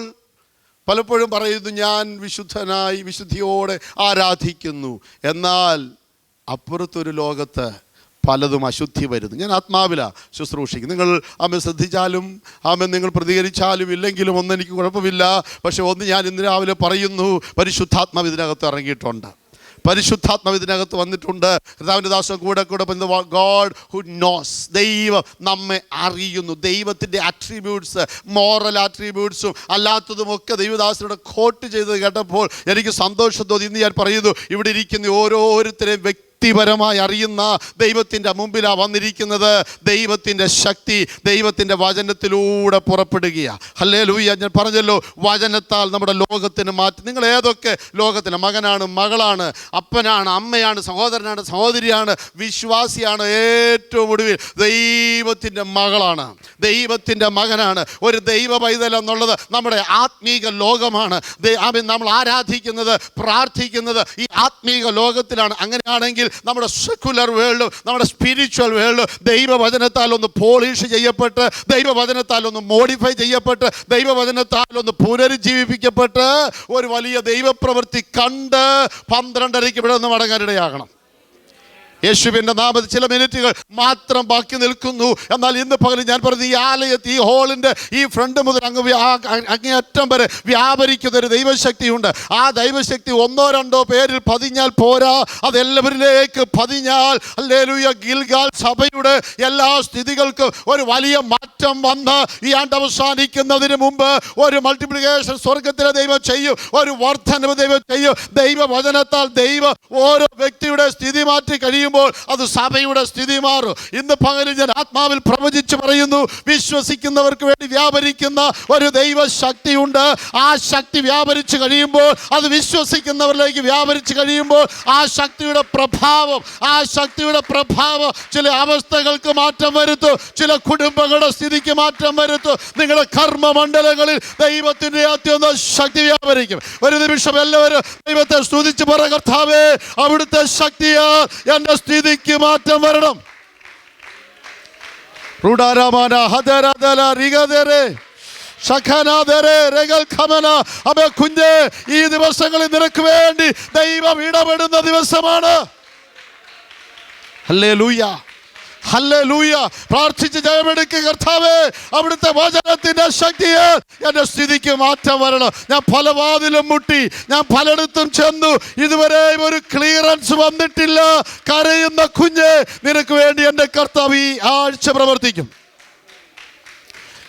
പലപ്പോഴും പറയുന്നു, ഞാൻ വിശുദ്ധനായി വിശുദ്ധിയോടെ ആരാധിക്കുന്നു. എന്നാൽ അപ്പുറത്തൊരു ലോകത്ത് പലതും അശുദ്ധി വരുന്നു. ഞാൻ ആത്മാവിലാണ് ശുശ്രൂഷിക്കും. നിങ്ങൾ ശ്രദ്ധിച്ചാലും നിങ്ങൾ പ്രതികരിച്ചാലും ഇല്ലെങ്കിലും ഒന്നും എനിക്ക് കുഴപ്പമില്ല. പക്ഷെ ഒന്ന് ഞാൻ ഇന്ന് രാവിലെ പറയുന്നു, പരിശുദ്ധാത്മാവ് ഇതിനകത്ത് ഇറങ്ങിയിട്ടുണ്ട്. പരിശുദ്ധാത്മാവ് ഇതിനകത്ത് വന്നിട്ടുണ്ട്. കർത്താവിൻ്റെ ദാസൻ കൂടെ ഗോഡ് ഹു നോസ്, ദൈവം നമ്മെ അറിയുന്നു. ദൈവത്തിൻ്റെ ആട്രിബ്യൂട്ട്സ്, മോറൽ ആട്രിബ്യൂട്ട്സും അല്ലാത്തതുമൊക്കെ ദൈവദാസനോട് കോട്ട് ചെയ്തത് കേട്ടപ്പോൾ എനിക്ക് സന്തോഷം തോന്നി. ഇന്ന് ഞാൻ പറയുന്നു, ഇവിടെ ഇരിക്കുന്ന ഓരോരുത്തരെയും വ്യക്തിപരമായി അറിയുന്ന ദൈവത്തിൻ്റെ മുമ്പിലാണ് വന്നിരിക്കുന്നത്. ദൈവത്തിൻ്റെ ശക്തി ദൈവത്തിൻ്റെ വചനത്തിലൂടെ പുറപ്പെടുകയാണ്. ഹല്ലേലൂയ. ഞാൻ പറഞ്ഞല്ലോ, വചനത്താൽ നമ്മുടെ ലോകത്തിന് മാറ്റി. നിങ്ങൾ ഏതൊക്കെ ലോകത്തിന് മകനാണ്, മകളാണ്, അപ്പനാണ്, അമ്മയാണ്, സഹോദരനാണ്, സഹോദരിയാണ്, വിശ്വാസിയാണ്, ഏറ്റവും ഒടുവിൽ ദൈവത്തിൻ്റെ മകളാണ്, ദൈവത്തിൻ്റെ മകനാണ്. ഒരു ദൈവ പൈതൽ എന്നുള്ളത് നമ്മുടെ ആത്മീക ലോകമാണ്. നമ്മൾ ആരാധിക്കുന്നത്, പ്രാർത്ഥിക്കുന്നത് ഈ ആത്മീക ലോകത്തിലാണ്. അങ്ങനെയാണെങ്കിൽ നമ്മുടെ സെക്കുലർ വേൾഡ്, നമ്മുടെ സ്പിരിച്വൽ വേൾഡ് ദൈവവചനത്താൽ ഒന്ന് പോളിഷ് ചെയ്യപ്പെട്ട്, ദൈവവചനത്താൽ ഒന്ന് മോഡിഫൈ ചെയ്യപ്പെട്ട്, ദൈവവചനത്താൽ ഒന്ന് പുനരുജ്ജീവിപ്പിക്കപ്പെട്ട് ഒരു വലിയ ദൈവപ്രവൃത്തി കണ്ട് 12:30 ഇവിടെ നിന്ന് മടങ്ങാനിടയാകണം. യേശുവിൻ്റെ നാമത്തിൽ ചില മിനിറ്റുകൾ മാത്രം ബാക്കി നിൽക്കുന്നു. എന്നാൽ ഇന്ന് പകൽ ഞാൻ പറഞ്ഞ ഈ ആലയത്തിൽ, ഈ ഹോളിൻ്റെ ഈ ഫ്രണ്ട് മുതൽ അങ്ങേയറ്റം വരെ വ്യാപരിക്കുന്ന ഒരു ദൈവശക്തിയുണ്ട്. ആ ദൈവശക്തി ഒന്നോ രണ്ടോ പേരിൽ പതിഞ്ഞാൽ പോരാ, അതെല്ലാവരിലേക്ക് പതിഞ്ഞാൽ ഹല്ലേലൂയ, ഗിൽഗാൽ സഭയുടെ എല്ലാ സ്ഥിതികൾക്കും ഒരു വലിയ മാറ്റം വന്ന് ഈ ആണ്ട് അവസാനിക്കുന്നതിന് മുമ്പ് ഒരു മൾട്ടിപ്ലിക്കേഷൻ സ്വർഗത്തിലെ ദൈവം ചെയ്യും, ഒരു വർദ്ധനവ് ദൈവം ചെയ്യും. ദൈവവചനത്താൽ ദൈവം ഓരോ വ്യക്തിയുടെ സ്ഥിതി മാറ്റി കഴിയും. അത് സഭയുടെ സ്ഥിതി മാറും. ഇന്ന് പകലിൽ ഞാൻ ആത്മാവിൽ പ്രവചിച്ച് പറയുന്നു, വിശ്വസിക്കുന്നവർക്ക് വേണ്ടി വ്യാപരിക്കുന്ന ഒരു ദൈവശക്തിയുണ്ട്. ആ ശക്തി വ്യാപരിച്ച് കഴിയുമ്പോൾ, അത് വിശ്വസിക്കുന്നവരിലേക്ക് വ്യാപരിച്ച് കഴിയുമ്പോൾ, ആ ശക്തിയുടെ പ്രഭാവം ചില അവസ്ഥകൾക്ക് മാറ്റം വരുത്തും, ചില കുടുംബങ്ങളുടെ സ്ഥിതിക്ക് മാറ്റം വരുത്തും. നിങ്ങളുടെ കർമ്മമണ്ഡലങ്ങളിൽ ദൈവത്തിൻ്റെ അത്യുന്ന ശക്തി വ്യാപരിക്കും. ഒരു നിമിഷം എല്ലാവരും ദൈവത്തെ സ്തുതിച്ച് പറ, കർത്താവേ, അവിടുത്തെ ശക്തിയാൽ എൻ്റെ സ്ഥിതിക്ക് മാറ്റം വരണം. ഈ ദിവസങ്ങളിൽ നിനക്ക് വേണ്ടി ദൈവം ഇടപെടുന്ന ദിവസമാണ്. Hallelujah, hallelujah. പ്രാർത്ഥിച്ച് ജയമെടുക്കുക. കർത്താവേ, അവിടുത്തെ വചനത്തിൻ്റെ ശക്തിയെ എൻ്റെ സ്ഥിതിക്ക് മാറ്റം വരണം. ഞാൻ പല വാതിലും മുട്ടി, ഞാൻ പലയിടത്തും ചെന്നു, ഇതുവരെ ഒരു ക്ലിയറൻസ് വന്നിട്ടില്ല. കരയുന്ന കുഞ്ഞ്, നിനക്ക് വേണ്ടി എൻ്റെ കർത്താവ് ഈ ആഴ്ച പ്രവർത്തിക്കും,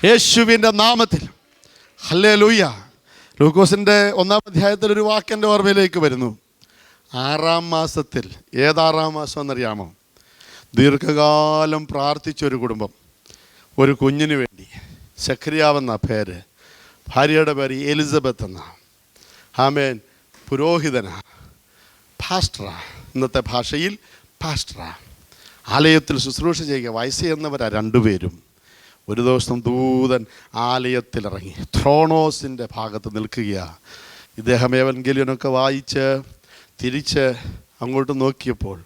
യേശുവിൻ്റെ നാമത്തിൽ. ഹല്ലേലൂയ. ലൂക്കോസിൻ്റെ 1-ാം അധ്യായത്തിൽ ഒരു വാക്കിൻ്റെ ഓർമ്മയിലേക്ക് വരുന്നു. 6-ാം മാസത്തിൽ, ഏതാറാം മാസം എന്നറിയാമോ? ദീർഘകാലം പ്രാർത്ഥിച്ചൊരു കുടുംബം, ഒരു കുഞ്ഞിന് വേണ്ടി. സഖറിയാവെന്ന പേര്, ഭാര്യയുടെ പേര് എലിസബത്ത് എന്ന. ആമേൻ. പുരോഹിതനാ, പാസ്റ്ററാ, ഇന്നത്തെ ഭാഷയിൽ പാസ്റ്ററാ. ആലയത്തിൽ ശുശ്രൂഷ ചെയ്യുക. വയസ്സ് ചെന്നവരാ രണ്ടുപേരും. ഒരു ദിവസം ദൂതൻ ആലയത്തിലിറങ്ങി ത്രോണോസിൻ്റെ ഭാഗത്ത് നിൽക്കുകയാണ്. ഇദ്ദേഹം എവൻഗേലിയനൊക്കെ വായിച്ച് തിരിച്ച് അങ്ങോട്ട് നോക്കിയപ്പോൾ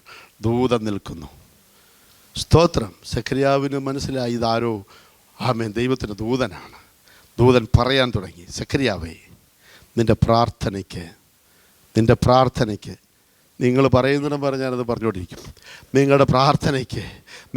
ദൂതൻ നിൽക്കുന്നു. സ്തോത്രം. സഖറിയാവിന് മനസ്സിലായി, ഇതാരോ ആമേൻ ദൈവത്തിൻ്റെ ദൂതനാണ്. ദൂതൻ പറയാൻ തുടങ്ങി, സഖറിയാവേ, നിൻ്റെ പ്രാർത്ഥനയ്ക്ക് നിങ്ങൾ പറയുന്നതിനും പറഞ്ഞ് ഞാനത് പറഞ്ഞുകൊണ്ടിരിക്കും. നിങ്ങളുടെ പ്രാർത്ഥനയ്ക്ക്,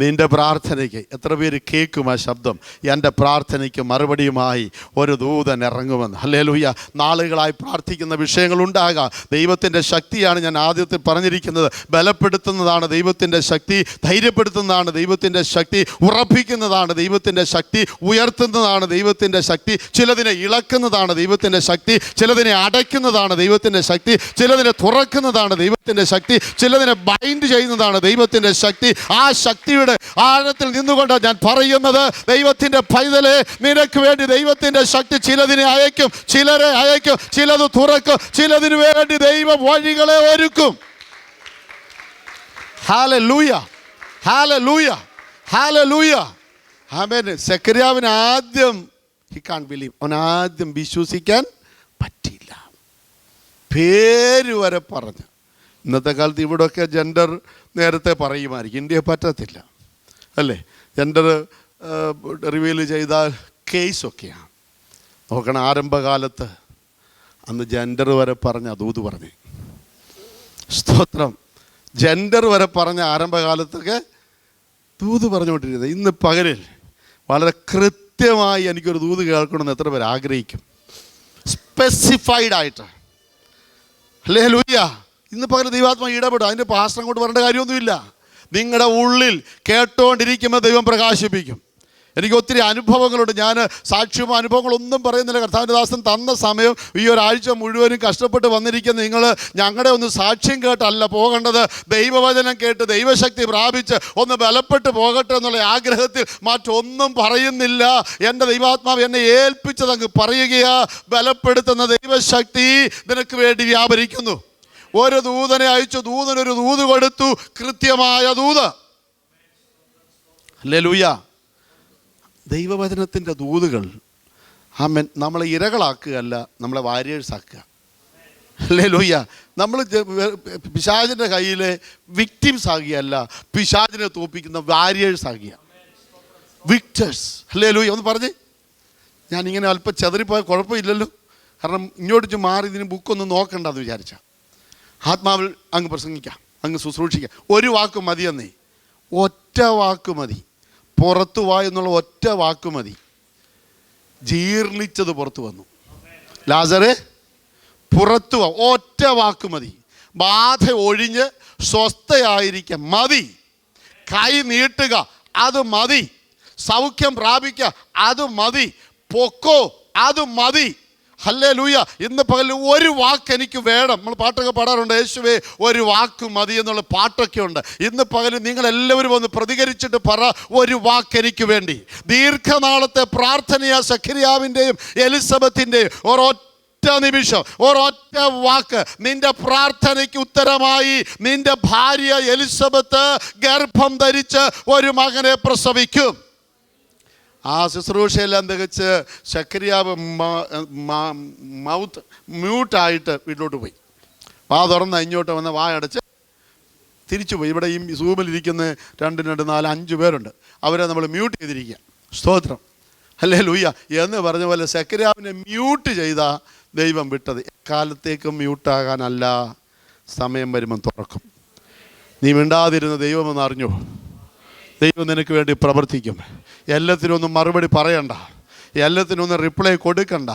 നിൻ്റെ പ്രാർത്ഥനയ്ക്ക് എത്ര പേര് കേൾക്കും ആ ശബ്ദം? എൻ്റെ പ്രാർത്ഥനയ്ക്ക് മറുപടിയുമായി ഒരു ദൂതൻ ഇറങ്ങുമെന്ന്. ഹല്ലേലൂയ. നാളുകളായി പ്രാർത്ഥിക്കുന്ന വിഷയങ്ങളുണ്ടാകാം. ദൈവത്തിൻ്റെ ശക്തിയാണ് ഞാൻ ആദ്യത്തിൽ പറഞ്ഞിരിക്കുന്നത്. ബലപ്പെടുത്തുന്നതാണ് ദൈവത്തിൻ്റെ ശക്തി, ധൈര്യപ്പെടുത്തുന്നതാണ് ദൈവത്തിൻ്റെ ശക്തി, ഉറപ്പിക്കുന്നതാണ് ദൈവത്തിൻ്റെ ശക്തി, ഉയർത്തുന്നതാണ് ദൈവത്തിൻ്റെ ശക്തി, ചിലതിനെ ഇളക്കുന്നതാണ് ദൈവത്തിൻ്റെ ശക്തി, ചിലതിനെ അടയ്ക്കുന്നതാണ് ദൈവത്തിൻ്റെ ശക്തി, ചിലതിനെ തുറക്കുന്നതാണ് ദൈവത്തിൻ്റെ ശക്തി, ചിലതിനെ ബൈൻഡ് ചെയ്യുന്നതാണ് ദൈവത്തിൻ്റെ ശക്തി. ആ ശക്തിയുടെ ആഴത്തിൽ നിന്നുകൊണ്ട് ഞാൻ പറയുന്നത്, ദൈവത്തിൻ്റെ പൈതലെ, നിനക്ക് വേണ്ടി ദൈവത്തിൻ്റെ ശക്തി ചിലതിനെ അയക്കും, ചിലരെ അയക്കും, ചിലത് തുറക്കും, ചിലതിനു വേണ്ടി ദൈവം വഴികളെ ഒരുക്കും. Hallelujah, hallelujah, hallelujah. ആമേൻ. സെക്കര്യാവിന് ആദ്യം he can't believe, അവൻ ആദ്യം വിശ്വസിക്കാൻ പറ്റിയില്ല. പേര് വരെ പറഞ്ഞു. ഇന്നത്തെ കാലത്ത് ഇവിടെയൊക്കെ ജെൻഡർ നേരത്തെ പറയുമായിരിക്കും, ഇന്ത്യയെ പറ്റത്തില്ല അല്ലേ? ജെൻഡർ റിവീൽ ചെയ്താൽ കേസൊക്കെയാണ്. നോക്കണം, ആരംഭകാലത്ത് അന്ന് ജെൻഡർ വരെ പറഞ്ഞ ദൂത് പറഞ്ഞു. സ്തോത്രം. ജെൻഡർ വരെ പറഞ്ഞ ആരംഭകാലത്തൊക്കെ ദൂത് പറഞ്ഞുകൊണ്ടിരുന്നത്. ഇന്ന് പകലിൽ വളരെ കൃത്യമായി എനിക്കൊരു ദൂത് കേൾക്കണമെന്ന് എത്ര പേർ ആഗ്രഹിക്കും? സ്പെസിഫൈഡ് ആയിട്ട്. ഹല്ലേലൂയ. ഇന്ന് പകരം ദൈവാത്മാ ഇടപെടും. അതിൻ്റെ പാസ്റ്റർ അങ്ങോട്ട് പറയേണ്ട കാര്യമൊന്നുമില്ല. നിങ്ങളുടെ ഉള്ളിൽ കേട്ടോണ്ടിരിക്കുമ്പോൾ ദൈവം പ്രകാശിപ്പിക്കും. എനിക്ക് ഒത്തിരി അനുഭവങ്ങളുണ്ട്. ഞാൻ സാക്ഷ്യവും അനുഭവങ്ങളൊന്നും പറയുന്നില്ല. കർത്താവിൻ്റെ ദാസൻ തന്ന സമയം ഈ ഒരാഴ്ച മുഴുവനും കഷ്ടപ്പെട്ട് വന്നിരിക്കുന്ന നിങ്ങൾ ഞങ്ങളുടെ ഒന്ന് സാക്ഷ്യം കേട്ടല്ല പോകേണ്ടത്, ദൈവവചനം കേട്ട് ദൈവശക്തി പ്രാപിച്ച് ഒന്ന് ബലപ്പെട്ട് പോകട്ടെ എന്നുള്ള ആഗ്രഹത്തിൽ മറ്റൊന്നും പറയുന്നില്ല. എൻ്റെ ദൈവാത്മാവ് എന്നെ ഏൽപ്പിച്ചതങ്ങ് പറയുകയാ. ബലപ്പെടുത്തുന്ന ദൈവശക്തി നിനക്ക് വേണ്ടി വ്യാപരിക്കുന്നു. ഒരു ദൂതനെ അയച്ചു, ദൂതനൊരു ദൂത് കൊടുത്തു, കൃത്യമായ ദൂത്. ഹല്ലേലൂയ. ദൈവവചനത്തിൻ്റെ ദൂതുകൾ ആമേൻ നമ്മളെ ഇരകളാക്കുകയല്ല, നമ്മളെ വാരിയേഴ്സാക്കുക. ഹല്ലേലൂയ. നമ്മൾ പിശാചിൻ്റെ കയ്യിലെ വിക്ടിംസ് ആകുകയല്ല, പിശാചിനെ തോപ്പിക്കുന്ന വാരിയേഴ്സ് ആകുക, വിക്ടേഴ്സ്. ഹല്ലേലൂയ. ഒന്ന് പറഞ്ഞേ. ഞാനിങ്ങനെ അല്പം ചെതറിപ്പോയാൽ കുഴപ്പമില്ലല്ലോ, കാരണം ഇങ്ങോട്ട് മാറി ഇതിന് ബുക്കൊന്നും നോക്കണ്ടെന്ന് വിചാരിച്ച. ആത്മാവിൽ അങ്ങ് പ്രസംഗിക്കാം, അങ്ങ് ശുശ്രൂഷിക്കാം. ഒരു വാക്ക് മതിയെന്നേ, ഒറ്റ വാക്ക് മതി. പുറത്തു വാ എന്നുള്ള ഒറ്റ വാക്ക് മതി. ജീർണിച്ചത് പുറത്തു വന്നു. ലാസറേ പുറത്തു വാ, ഒറ്റ വാക്ക് മതി. ബാധ ഒഴിഞ്ഞ് സ്വസ്ഥയായിരിക്കുക മതി. കൈ നീട്ടുക, അത് മതി. സൗഖ്യം പ്രാപിക്കുക, അത് മതി. പൊക്കോ, അത് മതി. ഹല്ലേലൂയ. ഇന്ന് പകൽ ഒരു വാക്ക് എനിക്ക് വേണം. നമ്മൾ പാട്ടൊക്കെ പാടാറുണ്ട്, യേശുവേ ഒരു വാക്ക് മതി എന്നുള്ള പാട്ടൊക്കെ ഉണ്ട്. ഇന്ന് പകൽ നിങ്ങളെല്ലാവരും ഒന്ന് പ്രതികരിച്ചിട്ട് പറ, ഒരു വാക്ക് എനിക്ക് വേണ്ടി. ദീർഘനാളത്തെ പ്രാർത്ഥനയാ സഖര്യാവിൻ്റെയും എലിസബത്തിൻ്റെയും. ഒരൊറ്റ നിമിഷം, ഒരൊറ്റ വാക്ക് നിന്റെ പ്രാർത്ഥനയ്ക്ക് ഉത്തരമായി. നിന്റെ ഭാര്യ എലിസബത്ത് ഗർഭം ധരിച്ച് ഒരു മകനെ പ്രസവിക്കും. ആ ശുശ്രൂഷയെല്ലാം തികച്ച് സഖര്യാവ് മ്യൂട്ടായിട്ട് വീട്ടിലോട്ട് പോയി. വാ തുറന്ന് ഇങ്ങോട്ട് വന്ന് വായടച്ച് തിരിച്ചു പോയി. ഇവിടെ ഈ സൂമിലിരിക്കുന്ന 2, 4, 5 പേരുണ്ട്. അവരെ നമ്മൾ മ്യൂട്ട് ചെയ്തിരിക്കുക. സ്തോത്രം. ഹല്ലേലൂയ. എന്ന് പറഞ്ഞ പോലെ സഖര്യാവിനെ മ്യൂട്ട് ചെയ്ത ദൈവം വിട്ടത് എക്കാലത്തേക്കും മ്യൂട്ടാകാനല്ല, സമയം വരുമ്പം തുറക്കും. നീ മിണ്ടാതിരുന്ന ദൈവമെന്ന് അറിഞ്ഞു. ദൈവം നിനക്ക് വേണ്ടി പ്രവർത്തിക്കും. എല്ലാത്തിനൊന്നും മറുപടി പറയണ്ട, എല്ലാത്തിനൊന്നും റിപ്ലൈ കൊടുക്കണ്ട,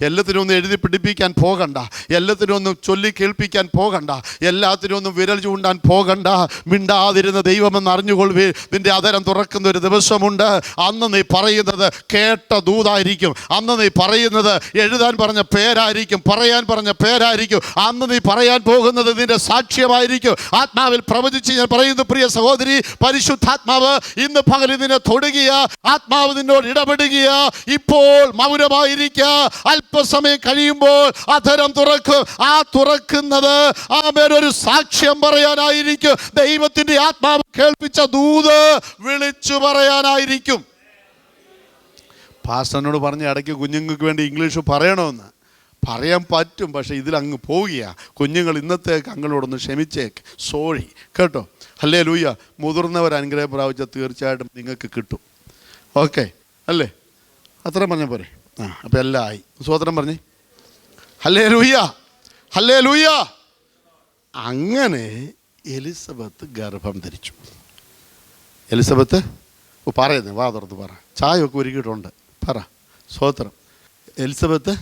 എല്ലാത്തിനൊന്നും എഴുതി പിടിപ്പിക്കാൻ പോകണ്ട, എല്ലാത്തിനൊന്നും ചൊല്ലി കേൾപ്പിക്കാൻ പോകണ്ട, എല്ലാത്തിനൊന്നും വിരൽ ചൂണ്ടാൻ പോകണ്ട. മിണ്ടാതിരുന്ന ദൈവമെന്ന് അറിഞ്ഞുകൊള്ളുവേ. നിന്റെ അതരം തുറക്കുന്ന ഒരു ദിവസമുണ്ട്. അന്ന് നീ പറയുന്നത് കേട്ട ദൂതായിരിക്കും. അന്ന് നീ പറയുന്നത് എഴുതാൻ പറഞ്ഞ പേരായിരിക്കും, പറയാൻ പറഞ്ഞ പേരായിരിക്കും. അന്ന് നീ പറയാൻ പോകുന്നത് നിന്റെ സാക്ഷ്യമായിരിക്കും. ആത്മാവിൽ പ്രവചിച്ച് ഞാൻ പറയുന്നു, പ്രിയ സഹോദരി, പരിശുദ്ധാത്മാവ് ഇന്ന് പകൽ നിന്നെ തൊടുകയ, ആത്മാവ് നിന്നോട് ഇടപെടുകയ. ഇപ്പോൾ മൗനമായിരിക്കുക. അല്പസമയം കഴിയുമ്പോൾ അധരം തുറക്കും. ആ തുറക്കുന്നത് ഒരു സാക്ഷ്യം പറയാനായിരിക്കും. ദൈവത്തിന്റെ ആത്മാവ് കേൾപ്പിച്ച ദൂത് വിളിച്ചു പറയാനായിരിക്കും. പാസ്റ്ററിനോട് പറഞ്ഞ ഇടയ്ക്ക് കുഞ്ഞുങ്ങൾക്ക് വേണ്ടി ഇംഗ്ലീഷ് പറയണമെന്ന് പറയാൻ പറ്റും, പക്ഷേ ഇതിലങ്ങ് പോവുകയാണ്. കുഞ്ഞുങ്ങൾ ഇന്നത്തേക്ക് അങ്ങളോടൊന്ന് ക്ഷമിച്ചേക്ക്, സോറി കേട്ടോ. ഹല്ലേലൂയ. മുതിർന്നവർ അനുഗ്രഹം പ്രാപിച്ചാൽ തീർച്ചയായിട്ടും നിങ്ങൾക്ക് കിട്ടും. ഓക്കെ അല്ലേ? അത്ര പറഞ്ഞ പോരെ? അപ്പം എല്ലാം ആയി. സ്വതന്ത്രം പറഞ്ഞേ. Hallelujah, hallelujah. അങ്ങനെ എലിസബത്ത് ഗർഭം ധരിച്ചു. എലിസബത്ത് പറയുന്നേ, വാ തുറന്ന് പറ. ചായയൊക്കെ ഒരുക്കിയിട്ടുണ്ട്, പറ. സ്തോത്രം. എലിസബത്ത്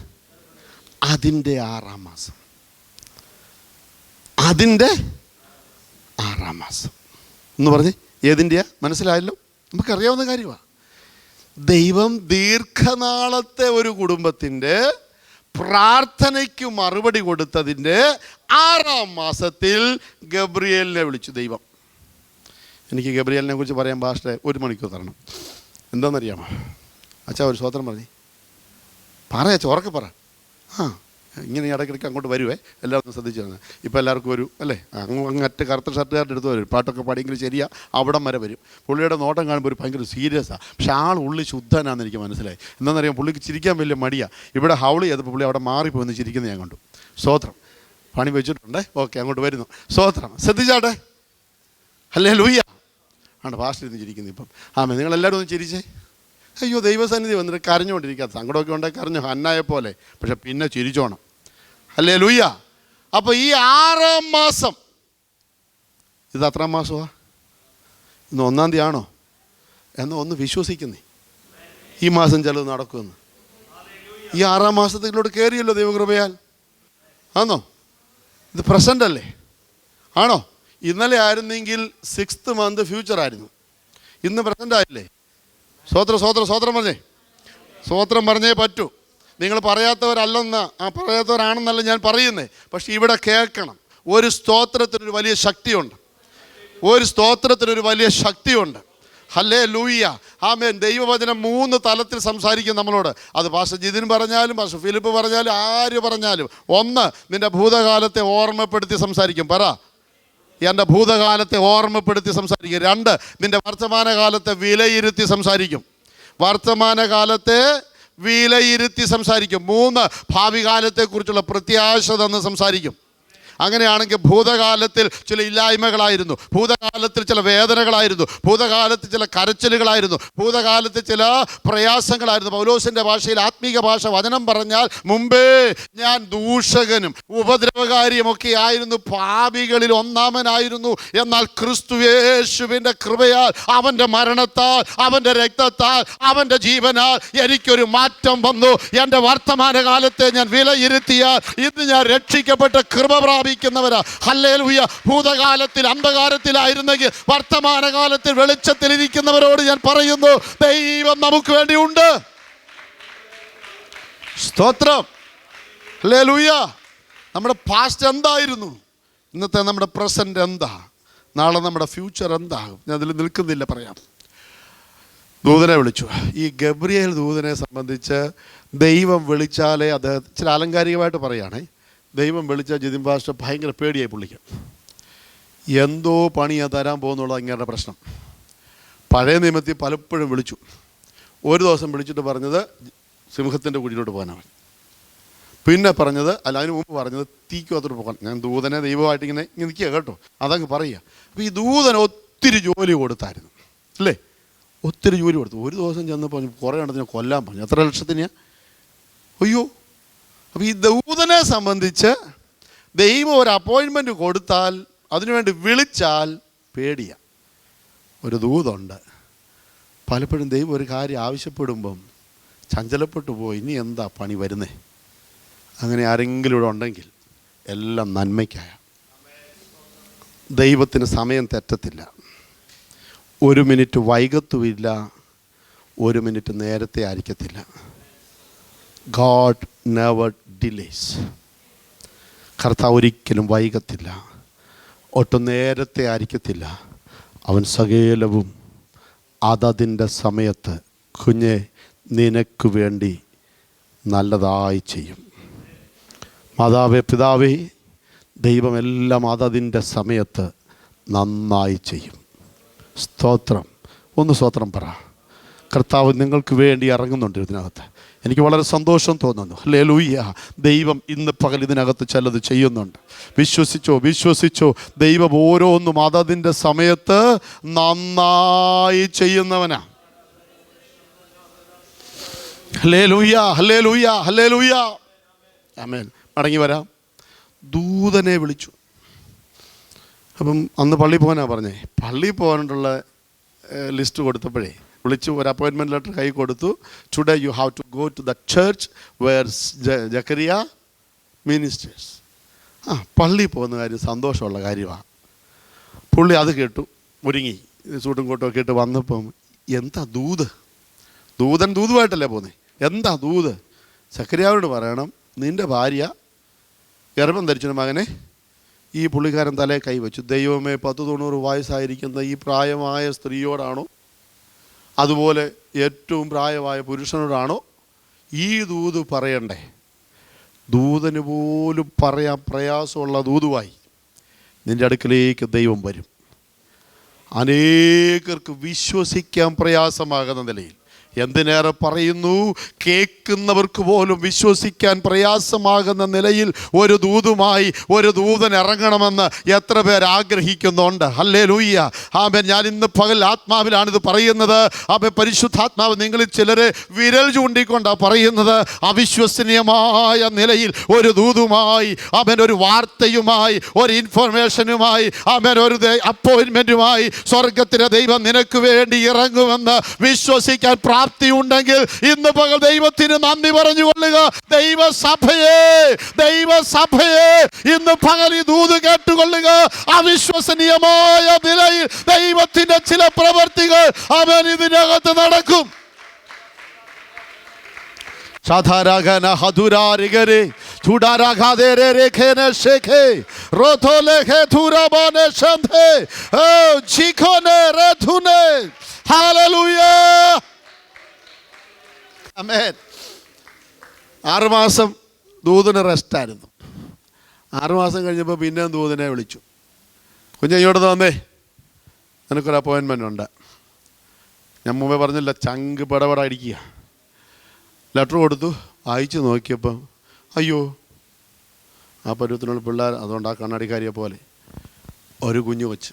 അതിൻ്റെ 6-ാം മാസം, അതിൻ്റെ 6-ാം മാസം എന്ന് പറഞ്ഞ് ഏതിൻ്റെയാ? മനസ്സിലായല്ലോ, നമുക്കറിയാവുന്ന കാര്യമാണ്. ദൈവം ദീർഘനാളത്തെ ഒരു കുടുംബത്തിൻ്റെ പ്രാർത്ഥനയ്ക്ക് മറുപടി കൊടുത്തതിൻ്റെ 6-ാം മാസത്തിൽ ഗബ്രിയേലിനെ വിളിച്ചു ദൈവം. എനിക്ക് ഗബ്രിയേലിനെ കുറിച്ച് പറയാൻ പാസ്റ്ററെ 1 മണിക്കൂർ തരണം. എന്താണെന്നറിയാമോ? അച്ഛാ ഒരു സ്തോത്രം പറഞ്ഞേ, പറയാ, ഉറക്കെ പറ. ഇങ്ങനെ ഇടയ്ക്കിടയ്ക്ക് അങ്ങോട്ട് വരുവേ, എല്ലാവരും ശ്രദ്ധിച്ചു. ഇപ്പോൾ എല്ലാവർക്കും ഒരു അല്ലേ, അങ്ങറ്റ് കറുത്ത ഷർട്ടുകാരുടെ അടുത്ത് വരും, പാട്ടൊക്കെ പാടിയെങ്കിലും ശരിയാ, അവിടം വരെ വരും. പുള്ളിയുടെ നോട്ടം കാണുമ്പോൾ ഒരു ഭയങ്കര സീരിയസാണ്. പക്ഷെ ആൾ ഉള്ളി ശുദ്ധനാണെന്ന് എനിക്ക് മനസ്സിലായി. എന്താണെന്നറിയാം, പുള്ളിക്ക് ചിരിക്കാൻ വലിയ മടിയാണ്. ഇവിടെ ഹൗളി ചെയ്തപ്പോൾ പുള്ളി അവിടെ മാറിപ്പോയി ചിരിക്കുന്നത് ഞാൻ കണ്ടു. സ്തോത്രം. പണി വെച്ചിട്ടുണ്ടേ, ഓക്കെ, അങ്ങോട്ട് വരുന്നു. സ്തോത്രം. ശ്രദ്ധിച്ചാട്ടെ. ഹല്ലേലൂയ ആണ് പാസ്റ്റർ ഇന്ന് ചിരിക്കുന്നത് ഇപ്പം. നിങ്ങളെല്ലാവരും ഒന്ന് ചിരിച്ചേ. അയ്യോ, ദൈവസന്നിധി വന്നിട്ട് കരഞ്ഞുകൊണ്ടിരിക്കാത്ത സങ്കടമൊക്കെ ഉണ്ടെങ്കിൽ കരഞ്ഞു, ഹന്നായെ പോലെ. പക്ഷെ പിന്നെ ചിരിച്ചോണം. ഹല്ലേലൂയ. അപ്പോൾ ഈ 6-ാം മാസം, ഇത് എത്രാം മാസമാണ്? ഇന്ന് 1-ാം തീയതി ആണോ? എന്നാൽ ഒന്ന് വിശ്വസിക്കുന്നേ, ഈ മാസം ചിലത് നടക്കുമെന്ന്. ഈ 6-ാം മാസത്തിലോട്ട് കയറിയല്ലോ ദൈവകൃപയാൽ. ആണോ? ഇത് പ്രസൻ്റ് അല്ലേ? ആണോ? ഇന്നലെ ആയിരുന്നെങ്കിൽ 6th മന്ത് ഫ്യൂച്ചർ ആയിരുന്നു. ഇന്ന് പ്രസൻ്റ് ആയില്ലേ? സ്വോത്രം പറഞ്ഞേ. സ്വോത്രം പറഞ്ഞേ പറ്റൂ. നിങ്ങൾ പറയാത്തവരല്ലെന്ന്, പറയാത്തവരാണെന്നല്ല ഞാൻ പറയുന്നേ. പക്ഷെ ഇവിടെ കേൾക്കണം, ഒരു സ്തോത്രത്തിനൊരു വലിയ ശക്തിയുണ്ട്. ഒരു സ്തോത്രത്തിനൊരു വലിയ ശക്തിയുണ്ട്. ഹല്ലേലൂയ. ആമേൻ. ദൈവവചനം 3 തലത്തിൽ സംസാരിക്കും നമ്മളോട്. അത് പാസ്റ്റർ ജിതിൻ പറഞ്ഞാലും പാസ്റ്റർ ഫിലിപ്പ് പറഞ്ഞാലും ആര് പറഞ്ഞാലും, 1 നിൻ്റെ ഭൂതകാലത്തെ ഓർമ്മപ്പെടുത്തി സംസാരിക്കും. പറ, എൻ്റെ ഭൂതകാലത്തെ ഓർമ്മപ്പെടുത്തി സംസാരിക്കും. 2 നിൻ്റെ വർത്തമാനകാലത്തെ വിലയിരുത്തി സംസാരിക്കും. വർത്തമാനകാലത്തെ വിലയിരുത്തി സംസാരിക്കും. 3 ഭാവി കാലത്തെക്കുറിച്ചുള്ള പ്രത്യാശ തന്ന് സംസാരിക്കും. അങ്ങനെയാണെങ്കിൽ ഭൂതകാലത്തിൽ ചില ഇല്ലായ്മകളായിരുന്നു, ഭൂതകാലത്തിൽ ചില വേദനകളായിരുന്നു, ഭൂതകാലത്തിൽ ചില കരച്ചിലുകളായിരുന്നു, ഭൂതകാലത്തിൽ ചില പ്രയാസങ്ങളായിരുന്നു. പൗലോസിൻ്റെ ഭാഷയിൽ, ആത്മീക ഭാഷ, വചനം പറഞ്ഞാൽ മുമ്പേ ഞാൻ ദൂഷകനും ഉപദ്രവകാരിയുമൊക്കെ ആയിരുന്നു, പാപികളിൽ ഒന്നാമനായിരുന്നു. എന്നാൽ ക്രിസ്തുയേശുവിൻ്റെ കൃപയാൽ, അവൻ്റെ മരണത്താൽ, അവൻ്റെ രക്തത്താൽ, അവൻ്റെ ജീവനാൽ എനിക്കൊരു മാറ്റം വന്നു. എൻ്റെ വർത്തമാനകാലത്തെ ഞാൻ വിലയിരുത്തിയാൽ ഇന്ന് ഞാൻ രക്ഷിക്കപ്പെട്ട കൃപ പ്രാപിക്കുന്നവരാ. ഹല്ലേലൂയ. ഭൂതകാലത്തിൽ അന്ധകാരത്തിലായിരുന്നെങ്കിൽ വർത്തമാനകാലത്തിൽ വെളിച്ചത്തിലിരിക്കുന്നവരോട് ഞാൻ പറയുന്നു, ദൈവം നമുക്ക് വേണ്ടിയുണ്ട്. സ്തോത്രം. ഹല്ലേലൂയ. നമ്മുടെ പാസ്റ്റ് എന്തായിരുന്നു, ഇന്നത്തെ നമ്മുടെ പ്രസന്റ് എന്താ, നാളെ നമ്മുടെ ഫ്യൂച്ചർ എന്താകും, ഞാൻ അതിൽ നിൽക്കുന്നില്ല, പറയാം. ദൂതനെ വിളിച്ചു. ഈ ഗബ്രിയേൽ ദൂതനെ സംബന്ധിച്ച് ദൈവം വിളിച്ചാലേ, അത് ചില ആലങ്കാരികമായിട്ട് പറയുകയാണേ, ദൈവം വിളിച്ച ജിതിൻ പാസ്റ്റർ ഭയങ്കര പേടിയായി പുള്ളിക്ക്. എന്തോ പണിയാ തരാൻ പോകുന്നുള്ള ഇങ്ങനെ പ്രശ്നം. പഴയ നിയമത്തിൽ പലപ്പോഴും വിളിച്ചു. ഒരു ദിവസം വിളിച്ചിട്ട് പറഞ്ഞത് സിംഹത്തിൻ്റെ കുഴിയിലോട്ട് പോകാനാണ്. പിന്നെ പറഞ്ഞത്, അല്ല അതിന് മുമ്പ് പറഞ്ഞത് തീക്കകത്തോട്ട് പോകാൻ. ഞാൻ ദൂതനെ ദൈവമായിട്ട് ഇങ്ങനെ നിൽക്കുക കേട്ടോ, അതങ്ങ് പറയുക. അപ്പോൾ ഈ ദൂതന് ഒത്തിരി ജോലി കൊടുത്തായിരുന്നു അല്ലേ, ഒത്തിരി ജോലി കൊടുത്തു. ഒരു ദിവസം ചെന്നപ്പോൾ കുറേ എണ്ണത്തിനെ കൊല്ലാൻ പറഞ്ഞു. എത്ര ലക്ഷത്തിനെയാണ്? അയ്യോ. അപ്പോൾ ഈ ദൂതനെ സംബന്ധിച്ച് ദൈവം ഒരു അപ്പോയിൻമെൻറ്റ് കൊടുത്താൽ, അതിനുവേണ്ടി വിളിച്ചാൽ പേടിയാണ്. ഒരു ദൂതുണ്ട്. പലപ്പോഴും ദൈവം ഒരു കാര്യം ആവശ്യപ്പെടുമ്പം ചഞ്ചലപ്പെട്ടു പോയി, ഇനി എന്താ പണി വരുന്നേ. അങ്ങനെ ആരെങ്കിലും ഇവിടെ ഉണ്ടെങ്കിൽ എല്ലാം നന്മയ്ക്കായ. ദൈവത്തിന് സമയം തെറ്റത്തില്ല. 1 മിനിറ്റ് വൈകത്തുമില്ല, 1 മിനിറ്റ് നേരത്തെ ആയിരിക്കത്തില്ല. God never delays. കർത്താവ് ഒരിക്കലും വൈകത്തില്ല, ഒട്ടും നേരത്തെ ആയിരിക്കത്തില്ല. അവൻ സകലവും അതതിൻ്റെ സമയത്ത് കുഞ്ഞെ നിനക്ക് വേണ്ടി നല്ലതായി ചെയ്യും. മാതാവേ, പിതാവേ, ദൈവമെല്ലാം അതതിൻ്റെ സമയത്ത് നന്നായി ചെയ്യും. സ്തോത്രം. ഒന്ന് സ്തോത്രം പറ. കർത്താവ് നിങ്ങൾക്ക് വേണ്ടി ഇറങ്ങുന്നുണ്ട് ഇതിനകത്ത്. എനിക്ക് വളരെ സന്തോഷം തോന്നുന്നു. ഹല്ലേലൂയ. ദൈവം ഇന്ന് പകൽ ഇതിനകത്ത് ചിലത് ചെയ്യുന്നുണ്ട്. വിശ്വസിച്ചോ. ദൈവം ഓരോന്നും അതതിൻ്റെ സമയത്ത് നന്നായി ചെയ്യുന്നവനാ. ഹല്ലേലൂയ. ആമേൻ. മടങ്ങി വരാം. ദൂതനെ വിളിച്ചു. അപ്പം അന്ന് പള്ളിയിൽ പോകാനാണ് പറഞ്ഞേ. പള്ളിയിൽ പോകാനുള്ള ലിസ്റ്റ് കൊടുത്തപ്പോഴേ വിളിച്ചു, ഒരു അപ്പോയിൻമെൻറ്റ് ലെറ്റർ കൈ കൊടുത്തു. Today you have to go to the church where Zachariah ministers. പള്ളിയിൽ പോകുന്ന കാര്യം സന്തോഷമുള്ള കാര്യമാണ്. പുള്ളി അത് കേട്ടു, ഒരുങ്ങി സൂട്ടും കോട്ടും ഒക്കെ ഇട്ട് വന്നപ്പം എന്താ ദൂതൻ ദൂതുമായിട്ടല്ലേ പോകുന്നത്, എന്താ ദൂത്? ജക്കരിയാവിനോട് പറയണം, നിൻ്റെ ഭാര്യ ഗർഭം ധരിച്ചൊരു മകനെ ഈ പുള്ളിക്കാരൻ തലേ കൈവച്ചു. ദൈവമേ, 10-90 വയസ്സായിരിക്കുന്ന ഈ പ്രായമായ സ്ത്രീയോടാണോ, അതുപോലെ ഏറ്റവും പ്രായമായ പുരുഷനോടാണോ ഈ ദൂത് പറയണ്ടേ? ദൂതന് പോലും പറയാൻ പ്രയാസമുള്ള ദൂതുമായി നിൻ്റെ അടുക്കലേക്ക് ദൈവം വരും. അനേകർക്ക് വിശ്വസിക്കാൻ പ്രയാസമാകുന്ന നിലയിൽ, എന്തിനേറെ പറയുന്നു, കേൾക്കുന്നവർക്ക് പോലും വിശ്വസിക്കാൻ പ്രയാസമാകുന്ന നിലയിൽ ഒരു ദൂതുമായി ഒരു ദൂതൻ ഇറങ്ങണമെന്ന് എത്ര പേർ ആഗ്രഹിക്കുന്നുണ്ട്? ഹല്ലേലൂയ, ആമേൻ. ഞാൻ ഇന്ന് പകൽ ആത്മാവിലാണിത് പറയുന്നത്. ആമേൻ. പരിശുദ്ധാത്മാവ് നിങ്ങളിൽ ചിലരെ വിരൽ ചൂണ്ടിക്കൊണ്ടാണ് പറയുന്നത്. അവിശ്വസനീയമായ നിലയിൽ ഒരു ദൂതുമായി, ആമേൻ, ഒരു വാർത്തയുമായി, ഒരു ഇൻഫർമേഷനുമായി, ആമേൻ, ഒരു അപ്പോയിൻമെൻറ്റുമായി സ്വർഗത്തിലെ ദൈവം നിനക്ക് വേണ്ടി ഇറങ്ങുമെന്ന് വിശ്വസിക്കാൻ പ്രാപ്തിയുണ്ടെങ്കിൽ ഇന്ന് പകൽ ദൈവത്തിന് നന്ദി പറഞ്ഞുകൊള്ളുക. ദൈവസഭയെ ഇന്ന് പകൽ ഈ ദൂത് കേട്ടുകൊള്ളുക. അവിശ്വസനീയമായ നിലയിൽ ദൈവത്തിന്റെ ചില പ്രവർത്തികൾ അവൻ ഇതിനകത്ത് നടക്കും. സാധാരണ ഹദുരാരികരെ ചൂടാരാഘാതേരെ രേഖേനെ ശേഖേ റോഥോലേഖേ ധുരബനെ ശന്ധേ ഓ ജിഖോനെ രഥുനെ. ഹല്ലേലൂയ, ആമേൻ. 6 മാസം ദൂതന് റെസ്റ്റായിരുന്നു. 6 മാസം കഴിഞ്ഞപ്പോൾ പിന്നെ ദൂതനെ വിളിച്ചു. കുഞ്ഞയ്യോട് തന്നേ, നിനക്കൊരു അപ്പോയിൻമെൻ്റ് ഉണ്ട്. ഞാൻ മുമ്പേ പറഞ്ഞില്ല, ചങ്ക് പടപട അടിക്കുക. ലെറ്റർ കൊടുത്തു, അയച്ചു നോക്കിയപ്പോൾ അയ്യോ, ആ പരുവത്തിനുള്ള പിള്ളേർ, അതുകൊണ്ട് ആ കണ്ണാടിക്കാരിയെ പോലെ ഒരു കുഞ്ഞു കൊച്ച്,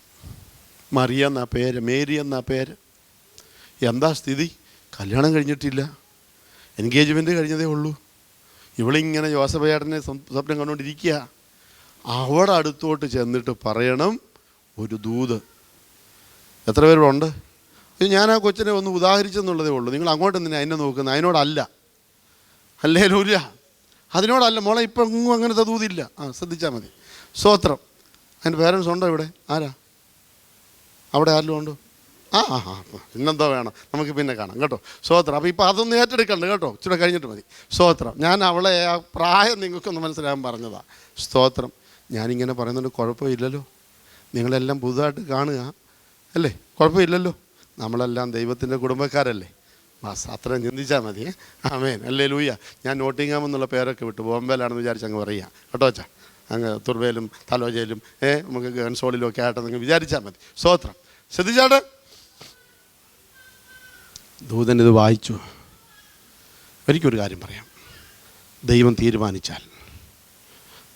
മറിയ എന്നാ പേര്, മേരി എന്നാ പേര്. എന്താ സ്ഥിതി? കല്യാണം കഴിഞ്ഞിട്ടില്ല, എൻഗേജ്മെൻറ്റ് കഴിഞ്ഞതേ ഉള്ളൂ. ഇവളിങ്ങനെ ജോസഫേട്ടനെ സ്വപ്നം കണ്ടുകൊണ്ടിരിക്കുക. അവിടെ അടുത്തോട്ട് ചെന്നിട്ട് പറയണം ഒരു ദൂത്. എത്ര പേരുണ്ട്? ഞാൻ ആ കൊച്ചിനെ ഒന്ന് ഉദാഹരിച്ചെന്നുള്ളതേ ഉള്ളൂ. നിങ്ങൾ അങ്ങോട്ട് തന്നെ അതിനെ നോക്കുന്നത്, അതിനോടല്ല. ഹല്ലേലൂയ, അതിനോടല്ല മോളെ. ഇപ്പം എങ്ങും അങ്ങനത്തെ ദൂതില്ല. ശ്രദ്ധിച്ചാൽ മതി. സ്തോത്രം. അതിൻ്റെ പേരൻസ് ഉണ്ടോ ഇവിടെ? ആരാ അവിടെ? ആരെങ്കിലും ഉണ്ടോ? പിന്നെന്തോ വേണം, നമുക്ക് പിന്നെ കാണാം കേട്ടോ. സ്തോത്രം. അപ്പോൾ ഇപ്പോൾ അതൊന്നും ഏറ്റെടുക്കണ്ട കേട്ടോ, ഇച്ചിരി കഴിഞ്ഞിട്ട് മതി. സ്തോത്രം. ഞാൻ അവളെ ആ പ്രായം നിങ്ങൾക്കൊന്ന് മനസ്സിലാകാൻ പറഞ്ഞതാണ്. സ്തോത്രം. ഞാനിങ്ങനെ പറയുന്നുണ്ട്, കുഴപ്പമില്ലല്ലോ. നിങ്ങളെല്ലാം പുതുതായിട്ട് കാണുക അല്ലേ? കുഴപ്പമില്ലല്ലോ. നമ്മളെല്ലാം ദൈവത്തിൻ്റെ കുടുംബക്കാരല്ലേ? അത്രയും ചിന്തിച്ചാൽ മതി. ആമേൻ. ഹല്ലേലൂയ. ഞാൻ നോട്ടിങ്ങാം എന്നുള്ള പേരൊക്കെ വിട്ടു ബോംബെയിലാണെന്ന് വിചാരിച്ച് അങ്ങ് പറയുക കേട്ടോ. അച്ഛാ, അങ്ങ് തുർബയിലും തലോജയിലും നമുക്ക് ഗൺസോളിലും ഒക്കെ ആയിട്ട് നിങ്ങൾ വിചാരിച്ചാൽ മതി. സ്തോത്രം. ശ്രദ്ധിച്ചാട്ട് ദൂതൻ ഇത് വായിച്ചു. എനിക്കൊരു കാര്യം പറയാം. ദൈവം തീരുമാനിച്ചാൽ,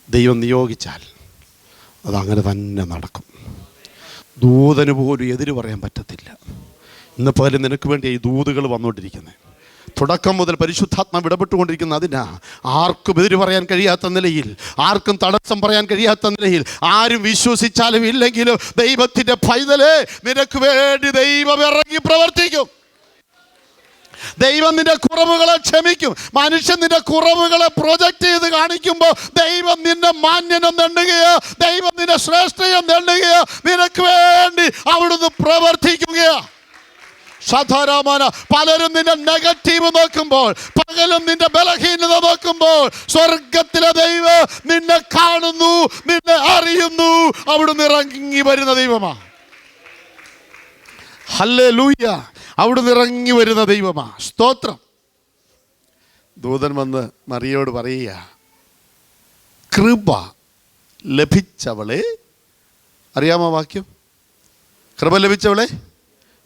ദൈവം നിയോഗിച്ചാൽ അതങ്ങനെ തന്നെ നടക്കും. ദൂതന് പോലും എതിര് പറയാൻ പറ്റത്തില്ല. ഇന്ന് പകരം നിനക്ക് വേണ്ടി ഈ ദൂതുകൾ വന്നുകൊണ്ടിരിക്കുന്നത്. തുടക്കം മുതൽ പരിശുദ്ധാത്മാവ് ഇടപെട്ടുകൊണ്ടിരിക്കുന്ന അതിനാ. ആർക്കും എതിര് പറയാൻ കഴിയാത്ത നിലയിൽ, ആർക്കും തടസ്സം പറയാൻ കഴിയാത്ത നിലയിൽ, ആരും വിശ്വസിച്ചാലും ഇല്ലെങ്കിലും ദൈവത്തിൻ്റെ പൈതലേ, നിനക്ക് വേണ്ടി ദൈവം ഇറങ്ങി പ്രവർത്തിക്കും. ദൈവം നിന്റെ കുറവുകളെ ക്ഷമിക്കും. മനുഷ്യൻ നിന്റെ കുറവുകളെ പ്രൊജക്റ്റ് ചെയ്ത് കാണിക്കുമ്പോൾ ദൈവം നിന്നെ മാന്യനെന്ന് എണ്ണുകയോ, ദൈവം നിന്നെ ശ്രേഷ്ഠയെന്ന് എണ്ണുകയോ, നിനക്ക് വേണ്ടി അവിടുന്ന് പ്രവർത്തിക്കുകയോ. സാധാരണ പലരും നിന്റെ നെഗറ്റീവ് നോക്കുമ്പോൾ, പകലും നിന്റെ ബലഹീനത നോക്കുമ്പോൾ, സ്വർഗത്തിലെ ദൈവം നിന്നെ കാണുന്നു, നിന്നെ അറിയുന്നു. അവിടുന്ന് ഇറങ്ങി വരുന്ന ദൈവമാ. ഹല്ലേലൂയ. അവിടുന്ന് ഇറങ്ങി വരുന്ന ദൈവമാ. സ്തോത്രം. ദൂതൻ വന്ന് മറിയോട് പറയുക, കൃപ ലഭിച്ചവളെ. അറിയാമോ വാക്യം? കൃപ ലഭിച്ചവളെ.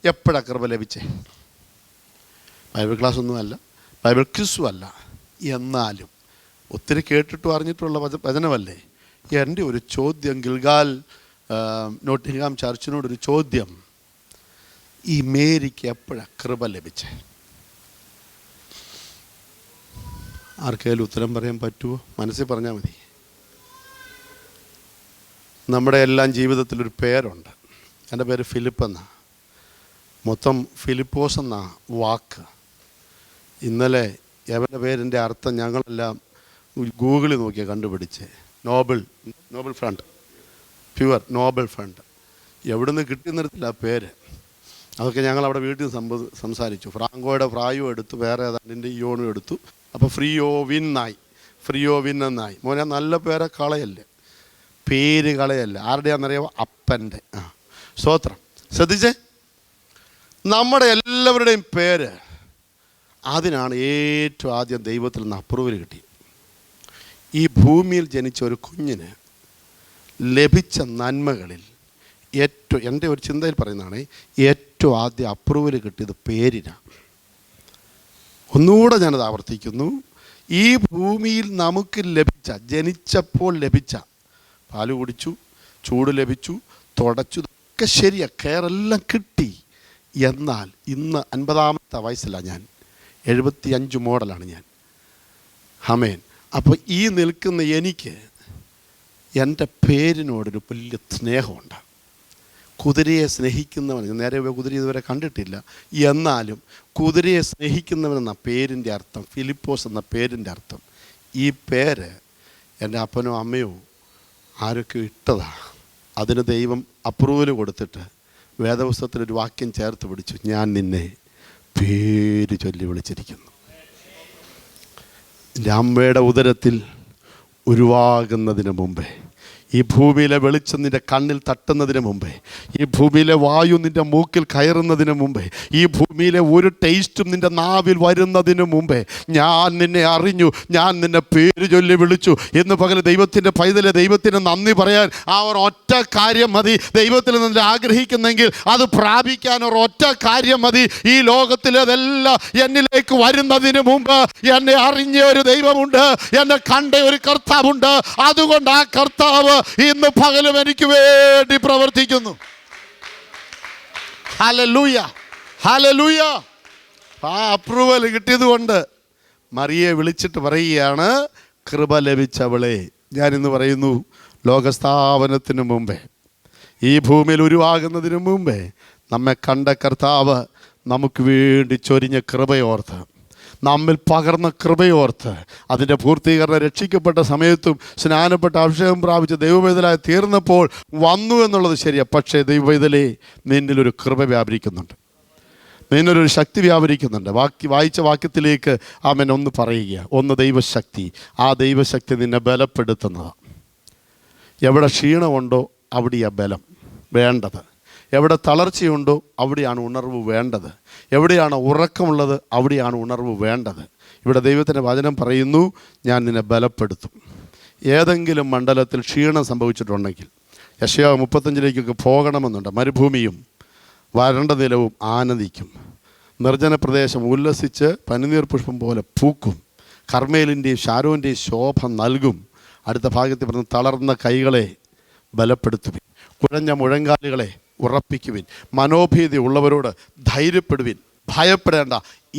എപ്പോഴാണ് കൃപ ലഭിച്ചേ? ബൈബിൾ ക്ലാസ് ഒന്നുമല്ല, ബൈബിൾ ക്വിസും അല്ല. എന്നാലും ഒത്തിരി കേട്ടിട്ടും അറിഞ്ഞിട്ടുള്ള വചനമല്ലേ. എൻ്റെ ഒരു ചോദ്യം, ഗിൽഗാൽ നോട്ടിംഗ്ഹാം ചർച്ചിനോടൊരു ചോദ്യം, ഈ മേരിക്ക് എപ്പോഴാണ് കൃപ ലഭിച്ചേ? ആർക്കെങ്കിലും ഉത്തരം പറയാൻ പറ്റുമോ? മനസ്സിൽ പറഞ്ഞാൽ മതി. നമ്മുടെ എല്ലാം ജീവിതത്തിലൊരു പേരുണ്ട്. എൻ്റെ പേര് ഫിലിപ്പ് എന്നാണ്. മൊത്തം ഫിലിപ്പോസ് എന്നാ വാക്ക്. ഇന്നലെ അവൻ്റെ പേരിൻ്റെ അർത്ഥം ഞങ്ങളെല്ലാം ഗൂഗിളിൽ നോക്കിയാൽ കണ്ടുപിടിച്ച്. Noble friend, pure noble friend. എവിടെ നിന്ന് കിട്ടിയെന്നിടത്തില്ല ആ പേര്. അതൊക്കെ ഞങ്ങളവിടെ വീട്ടിൽ സംസാരിച്ചു. ഫ്രാങ്കോയുടെ ഫ്രായും എടുത്തു, വേറെ ഏതാണ്ടിൻ്റെ യോണും എടുത്തു. അപ്പോൾ ഫ്രിയോവിൻ എന്നായി. മോനെ നല്ല പേരെ കളയല്ലേ, പേര് കളയല്ല. ആരുടെയാണെന്നറിയാമോ? അപ്പൻ്റെ. സ്തോത്രം. ശ്രദ്ധിച്ചേ, നമ്മുടെ എല്ലാവരുടെയും പേര് അതിനാണ് ഏറ്റവും ആദ്യം ദൈവത്തിൽ നിന്ന് അപ്രൂവൽ കിട്ടി. ഈ ഭൂമിയിൽ ജനിച്ച ഒരു കുഞ്ഞിന് ലഭിച്ച നന്മകളിൽ ഏറ്റവും, എൻ്റെ ഒരു ചിന്തയിൽ പറയുന്നതാണ്, ഏറ്റവും ആദ്യം അപ്രൂവൽ കിട്ടിയത് പേരിനാണ്. ഒന്നുകൂടെ ഞാനത് ആവർത്തിക്കുന്നു. ഈ ഭൂമിയിൽ നമുക്ക് ലഭിച്ച, ജനിച്ചപ്പോൾ ലഭിച്ച, പാല് കുടിച്ചു, ചൂട് ലഭിച്ചു, തുടച്ചു, ഇതൊക്കെ ശരിയാ, കെയറെല്ലാം കിട്ടി. എന്നാൽ ഇന്ന് 50-ാമത്തെ വയസ്സിലാണ് ഞാൻ, 75 മോഡലാണ് ഞാൻ. ആമേൻ. അപ്പോൾ ഈ നിൽക്കുന്ന എനിക്ക് എൻ്റെ പേരിനോടൊരു വലിയ സ്നേഹമുണ്ട്. കുതിരയെ സ്നേഹിക്കുന്നവൻ, നേരെ കുതിര ഇതുവരെ കണ്ടിട്ടില്ല, എന്നാലും കുതിരയെ സ്നേഹിക്കുന്നവനെന്ന പേരിൻ്റെ അർത്ഥം, ഫിലിപ്പോസ് എന്ന പേരിൻ്റെ അർത്ഥം. ഈ പേര് എൻ്റെ അപ്പനോ അമ്മയോ ആരൊക്കെ ഇട്ടതാ. അതിന് ദൈവം അപ്രൂവൽ കൊടുത്തിട്ട് വേദപുസ്തകത്തിലൊരു വാക്യം ചേർത്ത് പിടിച്ചു, ഞാൻ നിന്നെ പേര് ചൊല്ലി വിളിച്ചിരിക്കുന്നു. എൻ്റെ അമ്മയുടെ ഉദരത്തിൽ ഉരുവാകുന്നതിന് മുമ്പേ, ഈ ഭൂമിയിലെ വെളിച്ചം നിൻ്റെ കണ്ണിൽ തട്ടുന്നതിന് മുമ്പേ, ഈ ഭൂമിയിലെ വായു നിൻ്റെ മൂക്കിൽ കയറുന്നതിന് മുമ്പേ, ഈ ഭൂമിയിലെ ഒരു ടേസ്റ്റും നിൻ്റെ നാവിൽ വരുന്നതിന് മുമ്പേ ഞാൻ നിന്നെ അറിഞ്ഞു, ഞാൻ നിന്നെ പേര് ചൊല്ലി വിളിച്ചു. എന്ന് പകൽ ദൈവത്തിൻ്റെ പൈതലെ, ദൈവത്തിന് നന്ദി പറയാൻ ആ ഒരൊറ്റ കാര്യം മതി. ദൈവത്തിൽ നിന്ന് ആഗ്രഹിക്കുന്നെങ്കിൽ അത് പ്രാപിക്കാൻ ഒരൊറ്റ കാര്യം മതി. ഈ ലോകത്തിലതെല്ലാം എന്നിലേക്ക് വരുന്നതിന് മുമ്പ് എന്നെ അറിഞ്ഞ ഒരു ദൈവമുണ്ട്, എന്നെ കണ്ട ഒരു കർത്താവുണ്ട്. അതുകൊണ്ട് ആ കർത്താവ് ഇന്ന് പകലും എനിക്ക് വേണ്ടി പ്രവർത്തിക്കുന്നു. Hallelujah, hallelujah. ആ അപ്രൂവൽ കിട്ടിയത് കൊണ്ട് മറിയെ വിളിച്ചിട്ട് പറയുകയാണ്, കൃപ ലഭിച്ചവളെ. ഞാനിന്ന് പറയുന്നു, ലോകസ്ഥാപനത്തിന് മുമ്പേ, ഈ ഭൂമിയിൽ ഉരുവാകുന്നതിന് മുമ്പേ നമ്മെ കണ്ട കർത്താവ് നമുക്ക് വേണ്ടി ചൊരിഞ്ഞ കൃപയോർത്ത്, നമ്മിൽ പകർന്ന കൃപയോർത്ത്, അതിൻ്റെ പൂർത്തീകരണം രക്ഷിക്കപ്പെട്ട സമയത്തും സ്നാനപ്പെട്ട അഭിഷേകം പ്രാപിച്ച് ദൈവവേദലായി തീർന്നപ്പോൾ വന്നു എന്നുള്ളത് ശരിയാണ്. പക്ഷേ ദൈവവേദലേ, നിന്നിലൊരു കൃപ വ്യാപരിക്കുന്നുണ്ട്, നിന്നൊരു ശക്തി വ്യാപരിക്കുന്നുണ്ട്. വായിച്ച വാക്യത്തിലേക്ക് ആമേൻ ഒന്ന് പറയുക. ഒന്ന് ദൈവശക്തി. ആ ദൈവശക്തി നിന്നെ ബലപ്പെടുത്തുന്നതാണ്. എവിടെ ക്ഷീണമുണ്ടോ അവിടെയാണ് ബലം വേണ്ടത്. എവിടെ തളർച്ചയുണ്ടോ അവിടെയാണ് ഉണർവ് വേണ്ടത്. എവിടെയാണ് ഉറക്കമുള്ളത് അവിടെയാണ് ഉണർവ് വേണ്ടത്. ഇവിടെ ദൈവത്തിൻ്റെ വചനം പറയുന്നു, ഞാൻ നിന്നെ ബലപ്പെടുത്തും. ഏതെങ്കിലും മണ്ഡലത്തിൽ ക്ഷീണം സംഭവിച്ചിട്ടുണ്ടെങ്കിൽ, യെശയ്യാവ് 35 പോകണമെന്നുണ്ട്. മരുഭൂമിയും വരണ്ട നിലവും ആനന്ദിക്കും, നിർജ്ജന പ്രദേശം ഉല്ലസിച്ച് പനിനീർ പുഷ്പം പോലെ പൂക്കും, കർമ്മേലിൻ്റെയും ശാരോൻ്റെയും ശോഭ നൽകും. അടുത്ത ഭാഗത്തിൽ പറഞ്ഞ്, തളർന്ന കൈകളെ ബലപ്പെടുത്തുവിൻ, കുഴഞ്ഞ മുഴങ്കാലുകളെ ഉറപ്പിക്കുവിൻ, മനോഭീതി ഉള്ളവരോട് ധൈര്യപ്പെടുവിൻ, ഭയപ്പെടേണ്ട,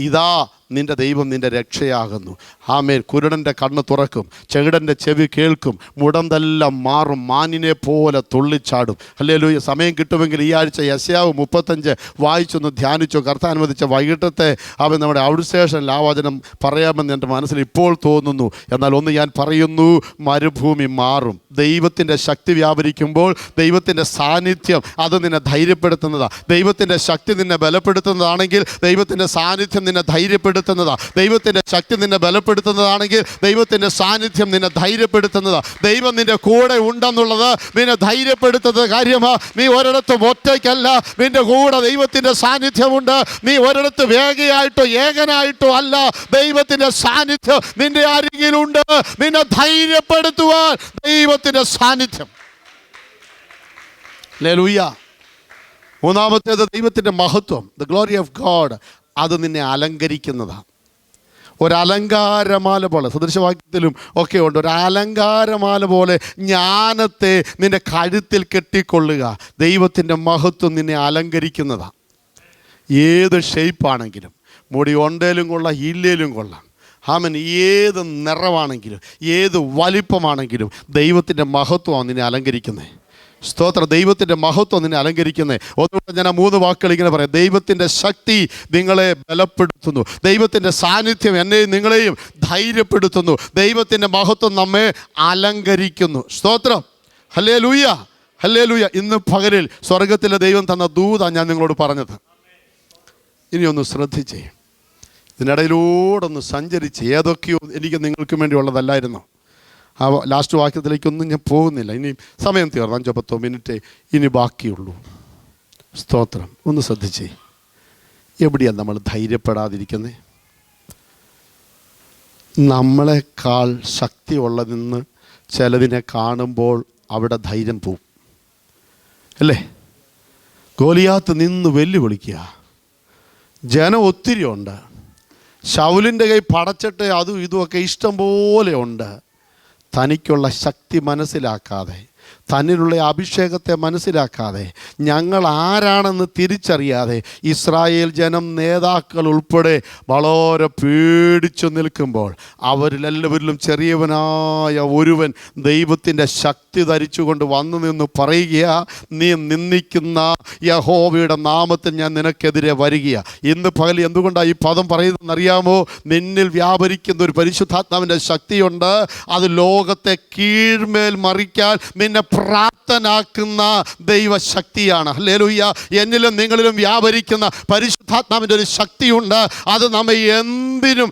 ഇതാ നിൻ്റെ ദൈവം നിൻ്റെ രക്ഷയാകുന്നു. ആമേൻ. കുരുടൻ്റെ കണ്ണ് തുറക്കും, ചെകിടൻ്റെ ചെവി കേൾക്കും, മുടന്തെല്ലാം മാറും, മാനിനെ പോലെ തുള്ളിച്ചാടും. ഹല്ലേലൂയ. സമയം കിട്ടുമെങ്കിൽ ഈ ആഴ്ച യെശയ്യാവ് 35 വായിച്ചൊന്ന് ധ്യാനിച്ചു. കർത്താവ് അനുവദിച്ച വൈകിട്ടത്തെ അവൻ നമ്മുടെ ഔട്ട് സ്റ്റേഷനിൽ ആ വചനം പറയാമെന്ന് എൻ്റെ മനസ്സിൽ ഇപ്പോൾ തോന്നുന്നു. എന്നാൽ ഒന്ന് ഞാൻ പറയുന്നു, മരുഭൂമി മാറും. ദൈവത്തിൻ്റെ ശക്തി വ്യാപരിക്കുമ്പോൾ ദൈവത്തിൻ്റെ സാന്നിധ്യം അത് നിന്നെ ധൈര്യപ്പെടുത്തുന്നതാണ്. ദൈവത്തിൻ്റെ ശക്തി നിന്നെ ബലപ്പെടുത്തുന്നതാണെങ്കിൽ ദൈവത്തിൻ്റെ സാന്നിധ്യം നിന്നെ ധൈര്യപ്പെടുത്തുന്നതാണ്. ദൈവത്തിൻ്റെ ശക്തി നിന്നെ ബലപ്പെടുത്തുന്നതാണെങ്കിൽ ദൈവത്തിൻ്റെ സാന്നിധ്യം നിന്നെ ധൈര്യപ്പെടുത്തുന്നതാണ്. ദൈവം നിന്റെ കൂടെ ഉണ്ടെന്നുള്ളത് നിന്നെ ധൈര്യപ്പെടുത്തുന്ന കാര്യമാണ്. നീ ഒരിടത്തും ഒറ്റയ്ക്കല്ല, നിന്റെ കൂടെ ദൈവത്തിൻ്റെ സാന്നിധ്യമുണ്ട്. നീ ഒരിടത്ത് വേഗയായിട്ടോ ഏകനായിട്ടോ അല്ല, ദൈവത്തിൻ്റെ സാന്നിധ്യം നിന്റെ അരികിലുണ്ട്. നിന്നെ ധൈര്യപ്പെടുത്തുവാൻ ദൈവത്തിൻ്റെ സാന്നിധ്യം. ഹല്ലേലൂയ. മൂന്നാമത്തേത് ദൈവത്തിൻ്റെ മഹത്വം, ദ ഗ്ലോറി ഓഫ് ഗോഡ്. അത് നിന്നെ അലങ്കരിക്കുന്നതാണ്. ഒരലങ്കാരമാല പോലെ, സദൃശവാക്യത്തിലും ഒക്കെ ഉണ്ട്, ഒരു അലങ്കാരമാല പോലെ ജ്ഞാനത്തെ നിന്റെ കഴുത്തിൽ കെട്ടിക്കൊള്ളുക. ദൈവത്തിൻ്റെ മഹത്വം നിന്നെ അലങ്കരിക്കുന്നതാണ്. ഏത് ഷേപ്പാണെങ്കിലും, മുടി ഒണ്ടേലും കൊള്ളാം, ഇല്ലേലും കൊള്ളാം. ആമൻ. ഏത് നിറമാണെങ്കിലും, ഏത് വലിപ്പമാണെങ്കിലും ദൈവത്തിൻ്റെ മഹത്വമാണ് നിന്നെ അലങ്കരിക്കുന്നത്. സ്തോത്ര. ദൈവത്തിൻ്റെ മഹത്വം നിന്നെ അലങ്കരിക്കുന്നേ. ഒന്നുകൂടെ ഞാൻ ആ 3 വാക്കുകൾ ഇങ്ങനെ പറയാം. ദൈവത്തിൻ്റെ ശക്തി നിങ്ങളെ ബലപ്പെടുത്തുന്നു. ദൈവത്തിൻ്റെ സാന്നിധ്യം എന്നെയും നിങ്ങളെയും ധൈര്യപ്പെടുത്തുന്നു. ദൈവത്തിൻ്റെ മഹത്വം നമ്മെ അലങ്കരിക്കുന്നു. സ്തോത്രം. Hallelujah, hallelujah. ഇന്ന് പകലിൽ സ്വർഗത്തിലെ ദൈവം തന്ന ദൂതാണ് ഞാൻ നിങ്ങളോട് പറഞ്ഞത്. ഇനിയൊന്ന് ശ്രദ്ധിച്ചേ. ഇതിനിടയിലൂടൊന്ന് സഞ്ചരിച്ച് ഏതൊക്കെയോ എനിക്ക് നിങ്ങൾക്കും വേണ്ടിയുള്ളതല്ലായിരുന്നു. ആ ലാസ്റ്റ് വാക്യത്തിലേക്കൊന്നും ഞാൻ പോകുന്നില്ല. ഇനി സമയം തീർന്നു. 5-10 മിനിറ്റ് ഇനി ബാക്കിയുള്ളൂ. സ്തോത്രം. ഒന്ന് ശ്രദ്ധിച്ചേ. എവിടെയാണ് നമ്മൾ ധൈര്യപ്പെടാതിരിക്കുന്നത്? നമ്മളെക്കാൾ ശക്തിയുള്ളതെന്ന് ചിലതിനെ കാണുമ്പോൾ അവിടെ ധൈര്യം പോവും, അല്ലേ? ഗോലിയാത്ത് നിന്ന് വെല്ലുവിളിക്കുക. ജനം ഒത്തിരി ഉണ്ട്. ശൗലിൻ്റെ കൈ പടച്ചിട്ട് അതും ഇതുമൊക്കെ ഇഷ്ടം പോലെ ഉണ്ട്. തനിക്കുള്ള ശക്തി മനസ്സിലാക്കാതെ, തന്നിലുള്ള അഭിഷേകത്തെ മനസ്സിലാക്കാതെ, ഞങ്ങൾ ആരാണെന്ന് തിരിച്ചറിയാതെ ഇസ്രായേൽ ജനം നേതാക്കൾ ഉൾപ്പെടെ വളരെ പേടിച്ചു നിൽക്കുമ്പോൾ അവരിലെല്ലാവരിലും ചെറിയവനായ ഒരുവൻ ദൈവത്തിൻ്റെ ശക്തി ധരിച്ചുകൊണ്ട് വന്നു നിന്ന് പറയുക, നീ നിന്ദിക്കുന്ന യഹോവയുടെ നാമത്തിൽ ഞാൻ നിനക്കെതിരെ വരികയാ. ഇന്ന് പകൽ എന്തുകൊണ്ടാണ് ഈ പദം പറയുന്നതെന്നറിയാമോ? നിന്നിൽ വ്യാപരിക്കുന്ന ഒരു പരിശുദ്ധാത്മാവിൻ്റെ ശക്തിയുണ്ട്. അത് ലോകത്തെ കീഴ്മേൽ മറിക്കാൻ നിന്നെ പ്രാപ്തനാക്കുന്ന ദൈവശക്തിയാണ്. ഹല്ലേലൂയ. എന്നിലും നിങ്ങളിലും വ്യാപരിക്കുന്ന പരിശുദ്ധാത്മാവിൻ്റെ ഒരു ശക്തിയുണ്ട്. അത് നമ്മെ എന്തിനും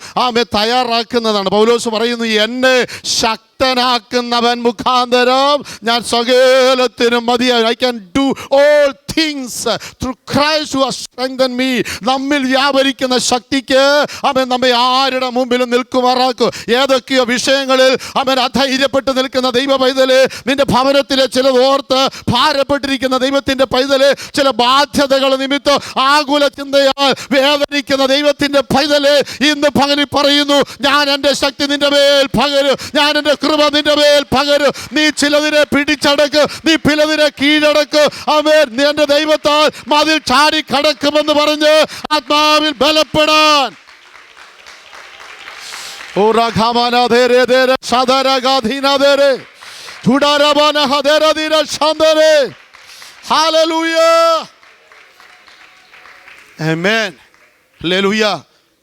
തയ്യാറാക്കുന്നതാണ്. പൗലോസ് പറയുന്നു, എന്നെ ശക്തനാക്കുന്നവൻ മുഖാന്തരം ഞാൻ സകലത്തിനും മതിയായി. I can do all things through Christ who has strengthened me. നമ്മിൽ വ്യാപരിക്കുന്ന ശക്തിക്ക് അവൻ നമ്മെ ആരുടെ മുമ്പിലും നിൽക്കുമാറാക്കും. ഏതൊക്കെയോ വിഷയങ്ങളിൽ അവൻ അധൈര്യപ്പെട്ട് നിൽക്കുന്ന ദൈവ പൈതല്, നിന്റെ ഭവനത്തിലെ ചിലത് ഓർത്ത് ഭാരപ്പെട്ടിരിക്കുന്ന ദൈവത്തിൻ്റെ പൈതല്, ചില ബാധ്യതകൾ നിമിത്തം ആകുല ചിന്തയാൽ വേദനിക്കുന്ന ദൈവത്തിൻ്റെ പൈതല്, ഇന്ന് പകലിൽ പറയുന്നു, ഞാൻ എൻ്റെ ശക്തി നിന്റെ മേൽ പകരും, ഞാൻ എൻ്റെ കൃപ നിന്റെ മേൽ പകരും. നീ ചിലതിനെ പിടിച്ചടക്ക്, നീ ചിലതിനെ കീഴടക്ക്. ആമേൻ. നീ എൻ്റെ ദൈവത്താൽ മതിൽ ചാടി കടക്കുമെന്ന് പറഞ്ഞ് ആത്മാവിൽ ബലപ്പെടാൻ.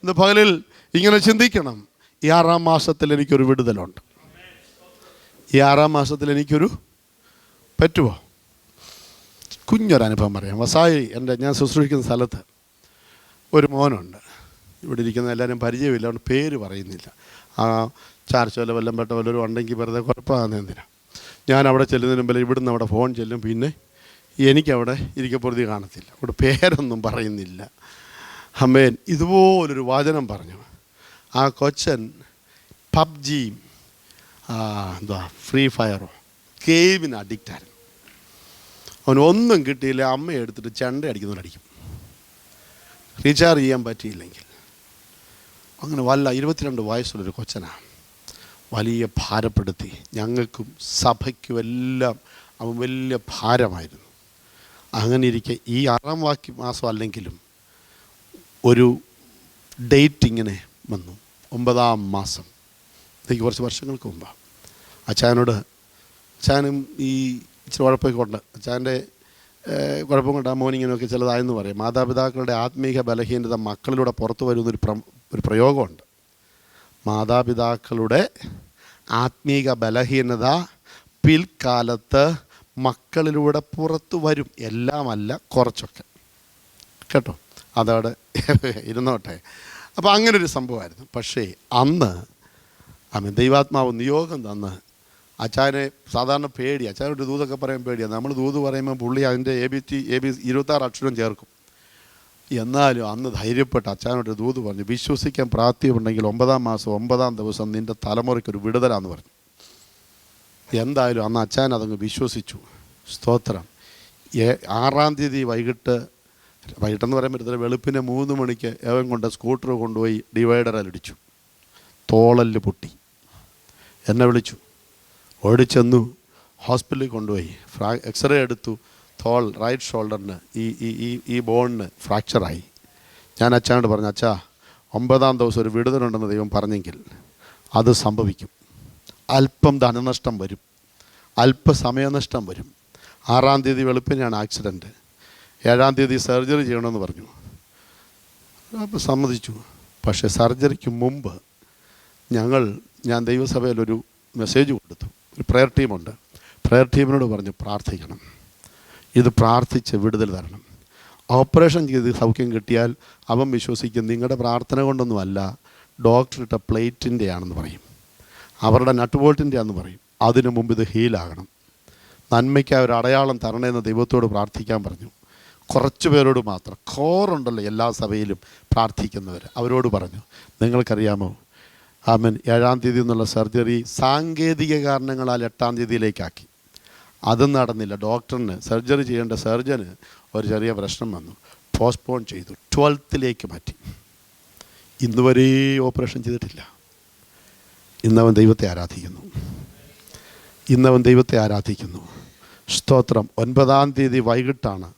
ഇന്ന് പകലിൽ ഇങ്ങനെ ചിന്തിക്കണം. ഈ 6-ാം മാസത്തിൽ എനിക്കൊരു വിടുതലുണ്ട്. ഈ 6-ാം മാസത്തിൽ എനിക്കൊരു പറ്റുമോ? കുഞ്ഞൊരനുഭവം പറയാം. വസായി ഞാൻ ശുശ്രൂഷിക്കുന്ന സ്ഥലത്ത് ഒരു മോനുണ്ട്. ഇവിടെ ഇരിക്കുന്ന എല്ലാവരും പരിചയമില്ല, അതുകൊണ്ട് പേര് പറയുന്നില്ല. ആ ചാർച്ചോല വല്ലം പെട്ട വല്ലവരും ഉണ്ടെങ്കിൽ വെറുതെ കുഴപ്പമാകുന്ന എന്തിനാ. ഞാൻ അവിടെ ചെല്ലുന്നതിന് മുമ്പിൽ ഇവിടുന്ന് അവിടെ ഫോൺ ചെല്ലും. പിന്നെ എനിക്കവിടെ ഇരിക്കപ്പൊറുതി കാണത്തില്ല, അവിടെ പേരൊന്നും പറയുന്നില്ല. അമ്മേൻ ഇതുപോലൊരു വചനം പറഞ്ഞു. ആ കൊച്ചൻ പബ്ജിയും ഫ്രീ ഫയറോ ഗെയിമിന് അഡിക്റ്റായിരുന്നു. അവനൊന്നും കിട്ടിയില്ല, അമ്മയെ എടുത്തിട്ട് ചെണ്ട അടിക്കുന്നവരടിക്കും, റീചാർജ് ചെയ്യാൻ പറ്റിയില്ലെങ്കിൽ. അങ്ങനെ 22 വയസ്സുള്ളൊരു കൊച്ചനാണ്. വലിയ ഭാരപ്പെടുത്തി. ഞങ്ങൾക്കും സഭയ്ക്കും എല്ലാം അവൻ വലിയ ഭാരമായിരുന്നു. അങ്ങനെ ഇരിക്കെ ഈ 6-ാം മാസം അല്ലെങ്കിലും ഒരു ഡേറ്റ് ഇങ്ങനെ വന്നു, 9-ാം മാസം. എനിക്ക് കുറച്ച് വർഷങ്ങൾക്ക് മുമ്പാണ്. അച്ചായനും ഈ ഇച്ചിരി കുഴപ്പമൊക്കെ ഉണ്ട്. അച്ചായൻ്റെ കുഴപ്പം കൊണ്ട് ആ മോനിങ്ങനെയൊക്കെ ചിലതായെന്ന് പറയും. മാതാപിതാക്കളുടെ ആത്മീക ബലഹീനത മക്കളിലൂടെ പുറത്തു വരുന്നൊരു പ്രയോഗമുണ്ട്. മാതാപിതാക്കളുടെ ആത്മീക ബലഹീനത പിൽക്കാലത്ത് മക്കളിലൂടെ പുറത്തു വരും. എല്ലാമല്ല, കുറച്ചൊക്കെ, കേട്ടോ. അതവിടെ ഇരുന്നോട്ടെ. അപ്പോൾ അങ്ങനൊരു സംഭവമായിരുന്നു. പക്ഷേ അന്ന് ദൈവാത്മാവ് നിയോഗം തന്ന് അച്ചായനെ സാധാരണ പേടി. അച്ചായനൊരു ദൂതൊക്കെ പറയാൻ പേടിയാണ്. നമ്മൾ ദൂത് പറയുമ്പോൾ പുള്ളി അതിൻ്റെ എ ബി 26 അക്ഷരം ചേർക്കും. എന്നാലും അന്ന് ധൈര്യപ്പെട്ട് അച്ചായനോട് ദൂത് പറഞ്ഞു, വിശ്വസിക്കാൻ പ്രാപ്തിയുണ്ടെങ്കിൽ 9-ാം മാസം 9-ാം ദിവസം നിൻ്റെ തലമുറയ്ക്കൊരു വിടുതലാന്ന് പറഞ്ഞു. എന്തായാലും അന്ന് അച്ചായൻ അതങ്ങ് വിശ്വസിച്ചു. സ്തോത്രം. 6-ാം തീയതി വൈകിട്ടെന്ന് പറയാൻ പറ്റത്തില്ല, വെളുപ്പിനെ 3 മണിക്ക് ഏവൻ കൊണ്ട് സ്കൂട്ടർ കൊണ്ടുപോയി ഡിവൈഡറിലടിച്ചു. തോളല് പൊട്ടി. എന്നെ വിളിച്ചു. ഓടിച്ചെന്നു ഹോസ്പിറ്റലിൽ കൊണ്ടുപോയി. എക്സ്റേ എടുത്തു. റൈറ്റ് ഷോൾഡറിന് ഈ ബോണിന് ഫ്രാക്ചറായി. ഞാൻ അച്ഛനോട് പറഞ്ഞു, അച്ഛാ 9-ാം ദിവസം ഒരു വിടുതലുണ്ടെന്ന് ദൈവം പറഞ്ഞെങ്കിൽ അത് സംഭവിക്കും. അല്പം ധനനഷ്ടം വരും, അല്പ സമയനഷ്ടം വരും. 6-ാം തീയതി വെളുപ്പിനെയാണ് ആക്സിഡൻറ്റ്. 7-ാം തീയതി സർജറി ചെയ്യണമെന്ന് പറഞ്ഞു. അപ്പോൾ സമ്മതിച്ചു. പക്ഷേ സർജറിക്ക് മുമ്പ് ഞാൻ ദൈവസഭയിലൊരു മെസ്സേജ് കൊടുത്തു. ഒരു പ്രെയർ ടീമുണ്ട്. പ്രെയർ ടീമിനോട് പറഞ്ഞു പ്രാർത്ഥിക്കണം, ഇത് പ്രാർത്ഥിച്ച് വിടുതൽ തരണം. ഓപ്പറേഷൻ ചെയ്ത് സൗഖ്യം കിട്ടിയാൽ അവൻ വിശ്വസിക്കും നിങ്ങളുടെ പ്രാർത്ഥന കൊണ്ടൊന്നുമല്ല, ഡോക്ടർ ഇട്ട പ്ലേറ്റിൻ്റെ ആണെന്ന് പറയും, അവരുടെ നട്ട്ബോൾട്ടിൻ്റെ ആണെന്ന് പറയും. അതിനു മുമ്പ് ഇത് ഹീലാകണം. നന്മയ്ക്കായ ഒരു അടയാളം തരണമെന്ന് ദൈവത്തോട് പ്രാർത്ഥിക്കാൻ പറഞ്ഞു. കുറച്ച് പേരോട് മാത്രം, കോറുണ്ടല്ലോ എല്ലാ സഭയിലും പ്രാർത്ഥിക്കുന്നവർ, അവരോട് പറഞ്ഞു. നിങ്ങൾക്കറിയാമോ, ആമൻ 7-ാം തീയതി എന്നുള്ള സർജറി സാങ്കേതിക കാരണങ്ങളാൽ 8-ാം തീയതിയിലേക്കാക്കി. അതും നടന്നില്ല. ഡോക്ടറിന് സർജറി ചെയ്യേണ്ട സർജന് ഒരു ചെറിയ പ്രശ്നം വന്നു, പോസ്റ്റ്പോൺ ചെയ്തു, 12th മാറ്റി. ഇന്നുവരെ ഓപ്പറേഷൻ ചെയ്തിട്ടില്ല. ഇന്നവൻ ദൈവത്തെ ആരാധിക്കുന്നു. സ്തോത്രം. 9-ാം തീയതി വൈകിട്ടാണ്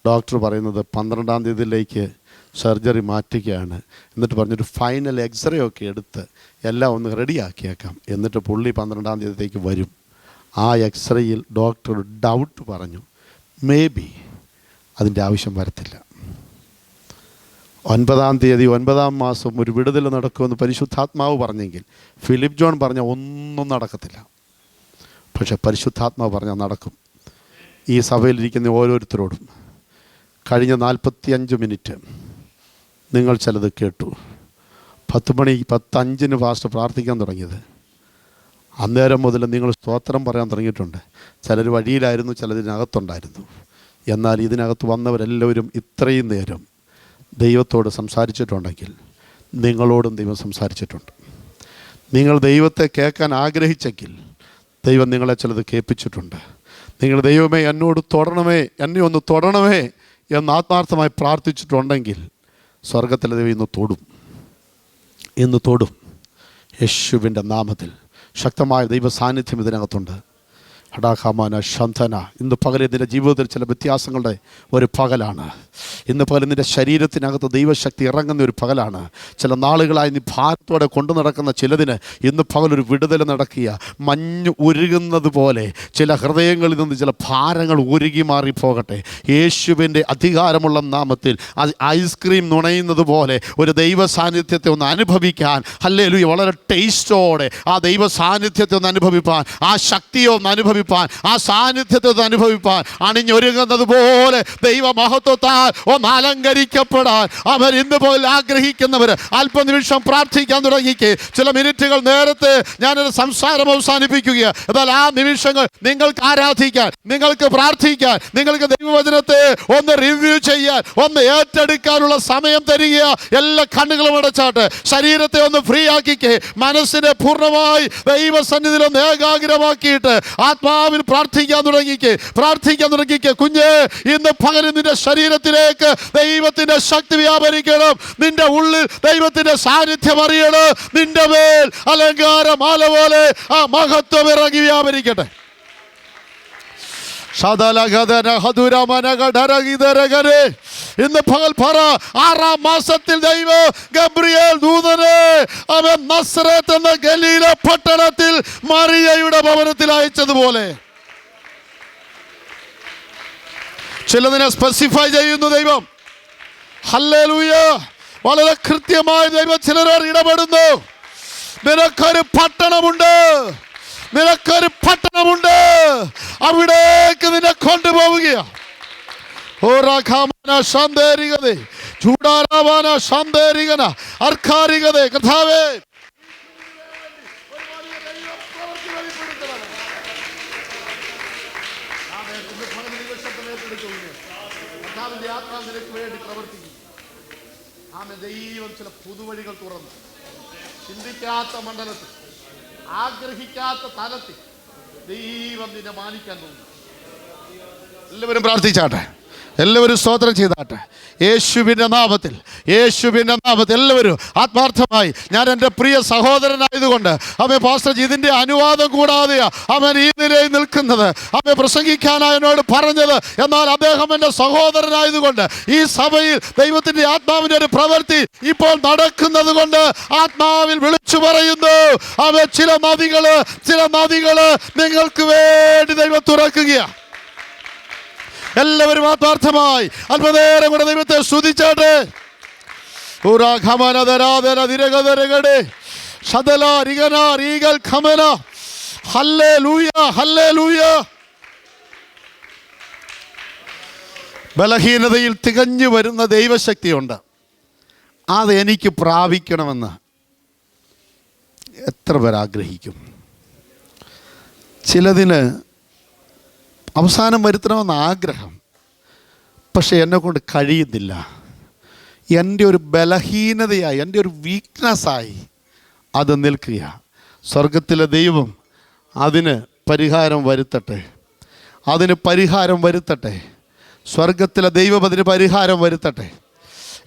ഡോക്ടർ പറയുന്നത് 12-ാം തീയതിയിലേക്ക് സർജറി മാറ്റുകയാണ്. എന്നിട്ട് പറഞ്ഞൊരു ഫൈനൽ എക്സ്റേ ഒക്കെ എടുത്ത് എല്ലാം ഒന്ന് റെഡിയാക്കിയേക്കാം, എന്നിട്ട് പുള്ളി 12-ാം തീയതിയിലേക്ക് വരും. ആ എക്സ്റേയിൽ ഡോക്ടർ ഡൗട്ട് പറഞ്ഞു, മേ ബി അതിൻ്റെ ആവശ്യം വരത്തില്ല. 9-ാം തീയതി 9-ാം മാസം ഒരു വിടുതൽ നടക്കുമെന്ന് പരിശുദ്ധാത്മാവ് പറഞ്ഞെങ്കിൽ ഫിലിപ്പ് ജോൺ പറഞ്ഞ ഒന്നും നടക്കത്തില്ല. പക്ഷെ പരിശുദ്ധാത്മാവ് പറഞ്ഞാൽ നടക്കും. ഈ സഭയിലിരിക്കുന്ന ഓരോരുത്തരോടും കഴിഞ്ഞ 45 മിനിറ്റ് നിങ്ങൾ ചിലത് കേട്ടു. 10:05 ഫാസ്റ്റ് പ്രാർത്ഥിക്കാൻ തുടങ്ങിയത്. അന്നേരം മുതൽ നിങ്ങൾ സ്തോത്രം പറയാൻ തുടങ്ങിയിട്ടുണ്ട്. ചിലർ വഴിയിലായിരുന്നു, ചിലതിനകത്തുണ്ടായിരുന്നു. എന്നാൽ ഇതിനകത്ത് വന്നവരെല്ലാവരും ഇത്രയും നേരം ദൈവത്തോട് സംസാരിച്ചിട്ടുണ്ടെങ്കിൽ നിങ്ങളോടും ദൈവം സംസാരിച്ചിട്ടുണ്ട്. നിങ്ങൾ ദൈവത്തെ കേൾക്കാൻ ആഗ്രഹിച്ചെങ്കിൽ ദൈവം നിങ്ങളെ ചിലത് കേൾപ്പിച്ചിട്ടുണ്ട്. നിങ്ങൾ ദൈവമേ എന്നോട് തൊടണമേ, എന്നെ ഒന്ന് തൊടണമേ എന്ന് ആത്മാർത്ഥമായി പ്രാർത്ഥിച്ചിട്ടുണ്ടെങ്കിൽ സ്വർഗത്തിലെ ദൈവം ഇന്ന് തൊടും. യേശുവിൻ്റെ നാമത്തിൽ ശക്തമായ ദൈവ സാന്നിധ്യം ഇതിനകത്തുണ്ട്. ഹടാഖാമാന ശന്ധന. ഇന്ന് പകൽ നിൻ്റെ ജീവിതത്തിൽ ചില വ്യത്യാസങ്ങളുടെ ഒരു പകലാണ്. ഇന്ന് പകൽ നിൻ്റെ ശരീരത്തിനകത്ത് ദൈവശക്തി ഇറങ്ങുന്ന ഒരു പകലാണ്. ചില നാളുകളായി നീ ഭാരത്തോടെ കൊണ്ടു നടക്കുന്ന ചിലതിന് ഇന്ന് പകലൊരു വിടുതൽ നടക്കുക. മഞ്ഞ് ഉരുകുന്നത് പോലെ ചില ഹൃദയങ്ങളിൽ നിന്ന് ചില ഭാരങ്ങൾ ഉരുകി മാറിപ്പോകട്ടെ. യേശുവിൻ്റെ അധികാരമുള്ള നാമത്തിൽ ഐസ്ക്രീം നുണയുന്നത് പോലെ ഒരു ദൈവ സാന്നിധ്യത്തെ ഒന്ന് അനുഭവിക്കാൻ, ഹല്ലേലൂയ, വളരെ ടേസ്റ്റോടെ ആ ദൈവ സാന്നിധ്യത്തെ ഒന്ന് അനുഭവിപ്പാൻ, ആ ശക്തിയെ ഒന്ന് അനുഭവിപ്പാൻ, ആ സാന്നിധ്യത്തെ ഒന്ന് അനുഭവിപ്പാൻ, അണിഞ്ഞൊരുങ്ങുന്നത് പോലെ ദൈവമഹത്വത്താൽ ഒന്ന് അലങ്കരിക്കപ്പെടാൻ അവർ ഇന്ന് പോലും ആഗ്രഹിക്കുന്നവർ അല്പനിമിഷം പ്രാർത്ഥിക്കാൻ തുടങ്ങിക്ക്. ചില മിനിറ്റുകൾ നേരത്തെ ഞാനൊരു സംസാരം അവസാനിപ്പിക്കുക. എന്നാൽ ആ നിമിഷങ്ങൾ നിങ്ങൾക്ക് ആരാധിക്കാൻ, നിങ്ങൾക്ക് പ്രാർത്ഥിക്കാൻ, നിങ്ങൾക്ക് ദൈവവചനത്തെ ഒന്ന് റിവ്യൂ ചെയ്യാൻ, ഒന്ന് ഏറ്റെടുക്കാനുള്ള സമയം തരിക. എല്ലാ കണ്ണുകളും അടച്ചാട്ട് ശരീരത്തെ ഒന്ന് ഫ്രീ ആക്കിക്ക്. മനസ്സിനെ പൂർണ്ണമായി ദൈവസന്നിധിയിൽ ഒന്ന് ഏകാഗ്രമാക്കിയിട്ട് ആത്മാവിൽ പ്രാർത്ഥിക്കാൻ തുടങ്ങിക്ക്. കുഞ്ഞേ, ഇന്ന് പകരം നിന്റെ ശരീരത്തിലേക്ക് ദൈവത്തിന്റെ ശക്തി വ്യാപരിക്കണം. നിന്റെ ഉള്ളിൽ ദൈവത്തിന്റെ സാന്നിധ്യം അറിയണം. നിന്റെ മേൽ അലങ്കാരമാല പോലെ ആ മഹത്വം ഇറങ്ങി വ്യാപരിക്കട്ടെ. ഇന്ന് പകൽ പറ, 6-ാം മാസത്തിൽ ദൈവം ഗബ്രിയേൽ ദൂതനെ അവൻ നസ്രത്ത് എന്ന ഗലീല പട്ടണത്തിൽ മറിയയുടെ ഭവനത്തിൽ അയച്ചതുപോലെ ചിലതിനെ സ്പെസിഫൈ ചെയ്യുന്നു ദൈവം. ഹല്ലേലൂയ. വളരെ കൃത്യമായി ദൈവം ചിലരോട് ഇടപെടുന്നു. നിനക്കൊരു പട്ടണമുണ്ട്, അവിടേക്ക് നിന്നെ കൊണ്ടുപോവുകയാണ്. കർത്താവേ, ദൈവം ചില പുതുവഴികൾ തുറന്നു. ചിന്തിക്കാത്ത മണ്ഡലത്തിൽ, ആഗ്രഹിക്കാത്ത തലത്തിൽ ദൈവം നിന്നെ മാനിക്കാൻ തോന്നുന്നു. എല്ലാവരും പ്രാർത്ഥിച്ചാട്ടെ, എല്ലാവരും സ്തോത്രം ചെയ്താട്ടെ. യേശുവിൻ്റെ നാമത്തിൽ എല്ലാവരും ആത്മാർത്ഥമായി. ഞാൻ എൻ്റെ പ്രിയ സഹോദരനായതുകൊണ്ട് അവൻ പാസ്റ്റർ ഇതിൻ്റെ അനുവാദം കൂടാതെയാ അവൻ ഈ നിലയിൽ നിൽക്കുന്നത്. അവൻ പ്രസംഗിക്കാനായി എന്നോട് പറഞ്ഞത്. എന്നാൽ അദ്ദേഹം എൻ്റെ സഹോദരനായതുകൊണ്ട് ഈ സഭയിൽ ദൈവത്തിൻ്റെ ആത്മാവിൻ്റെ ഒരു പ്രവൃത്തി ഇപ്പോൾ നടക്കുന്നത് കൊണ്ട് ആത്മാവിൽ വിളിച്ചു പറയുന്നു. അവൻ ചില നദികള് നിങ്ങൾക്ക് വേണ്ടി ദൈവം തുറക്കുകയാണ്. എല്ലാവരും ആത്മാർത്ഥമായി അല്പനേരം കൂടെ ദൈവത്തെ സ്തുതിച്ചാട്ടെ. ബലഹീനതയിൽ തികഞ്ഞു വരുന്ന ദൈവശക്തിയുണ്ട്. അത് എനിക്ക് പ്രാപിക്കണമെന്ന് എത്ര പേർ ആഗ്രഹിക്കും? ചിലതിന് അവസാനം വരുത്തണമെന്ന് ആഗ്രഹം, പക്ഷെ എന്നെക്കൊണ്ട് കഴിയുന്നില്ല. എൻ്റെ ഒരു ബലഹീനതയായി, എൻ്റെ ഒരു വീക്ക്നെസ്സായി അത് നിൽക്കുക. സ്വർഗത്തിലെ ദൈവം അതിന് പരിഹാരം വരുത്തട്ടെ, അതിന് പരിഹാരം വരുത്തട്ടെ. സ്വർഗത്തിലെ ദൈവം അതിന് പരിഹാരം വരുത്തട്ടെ.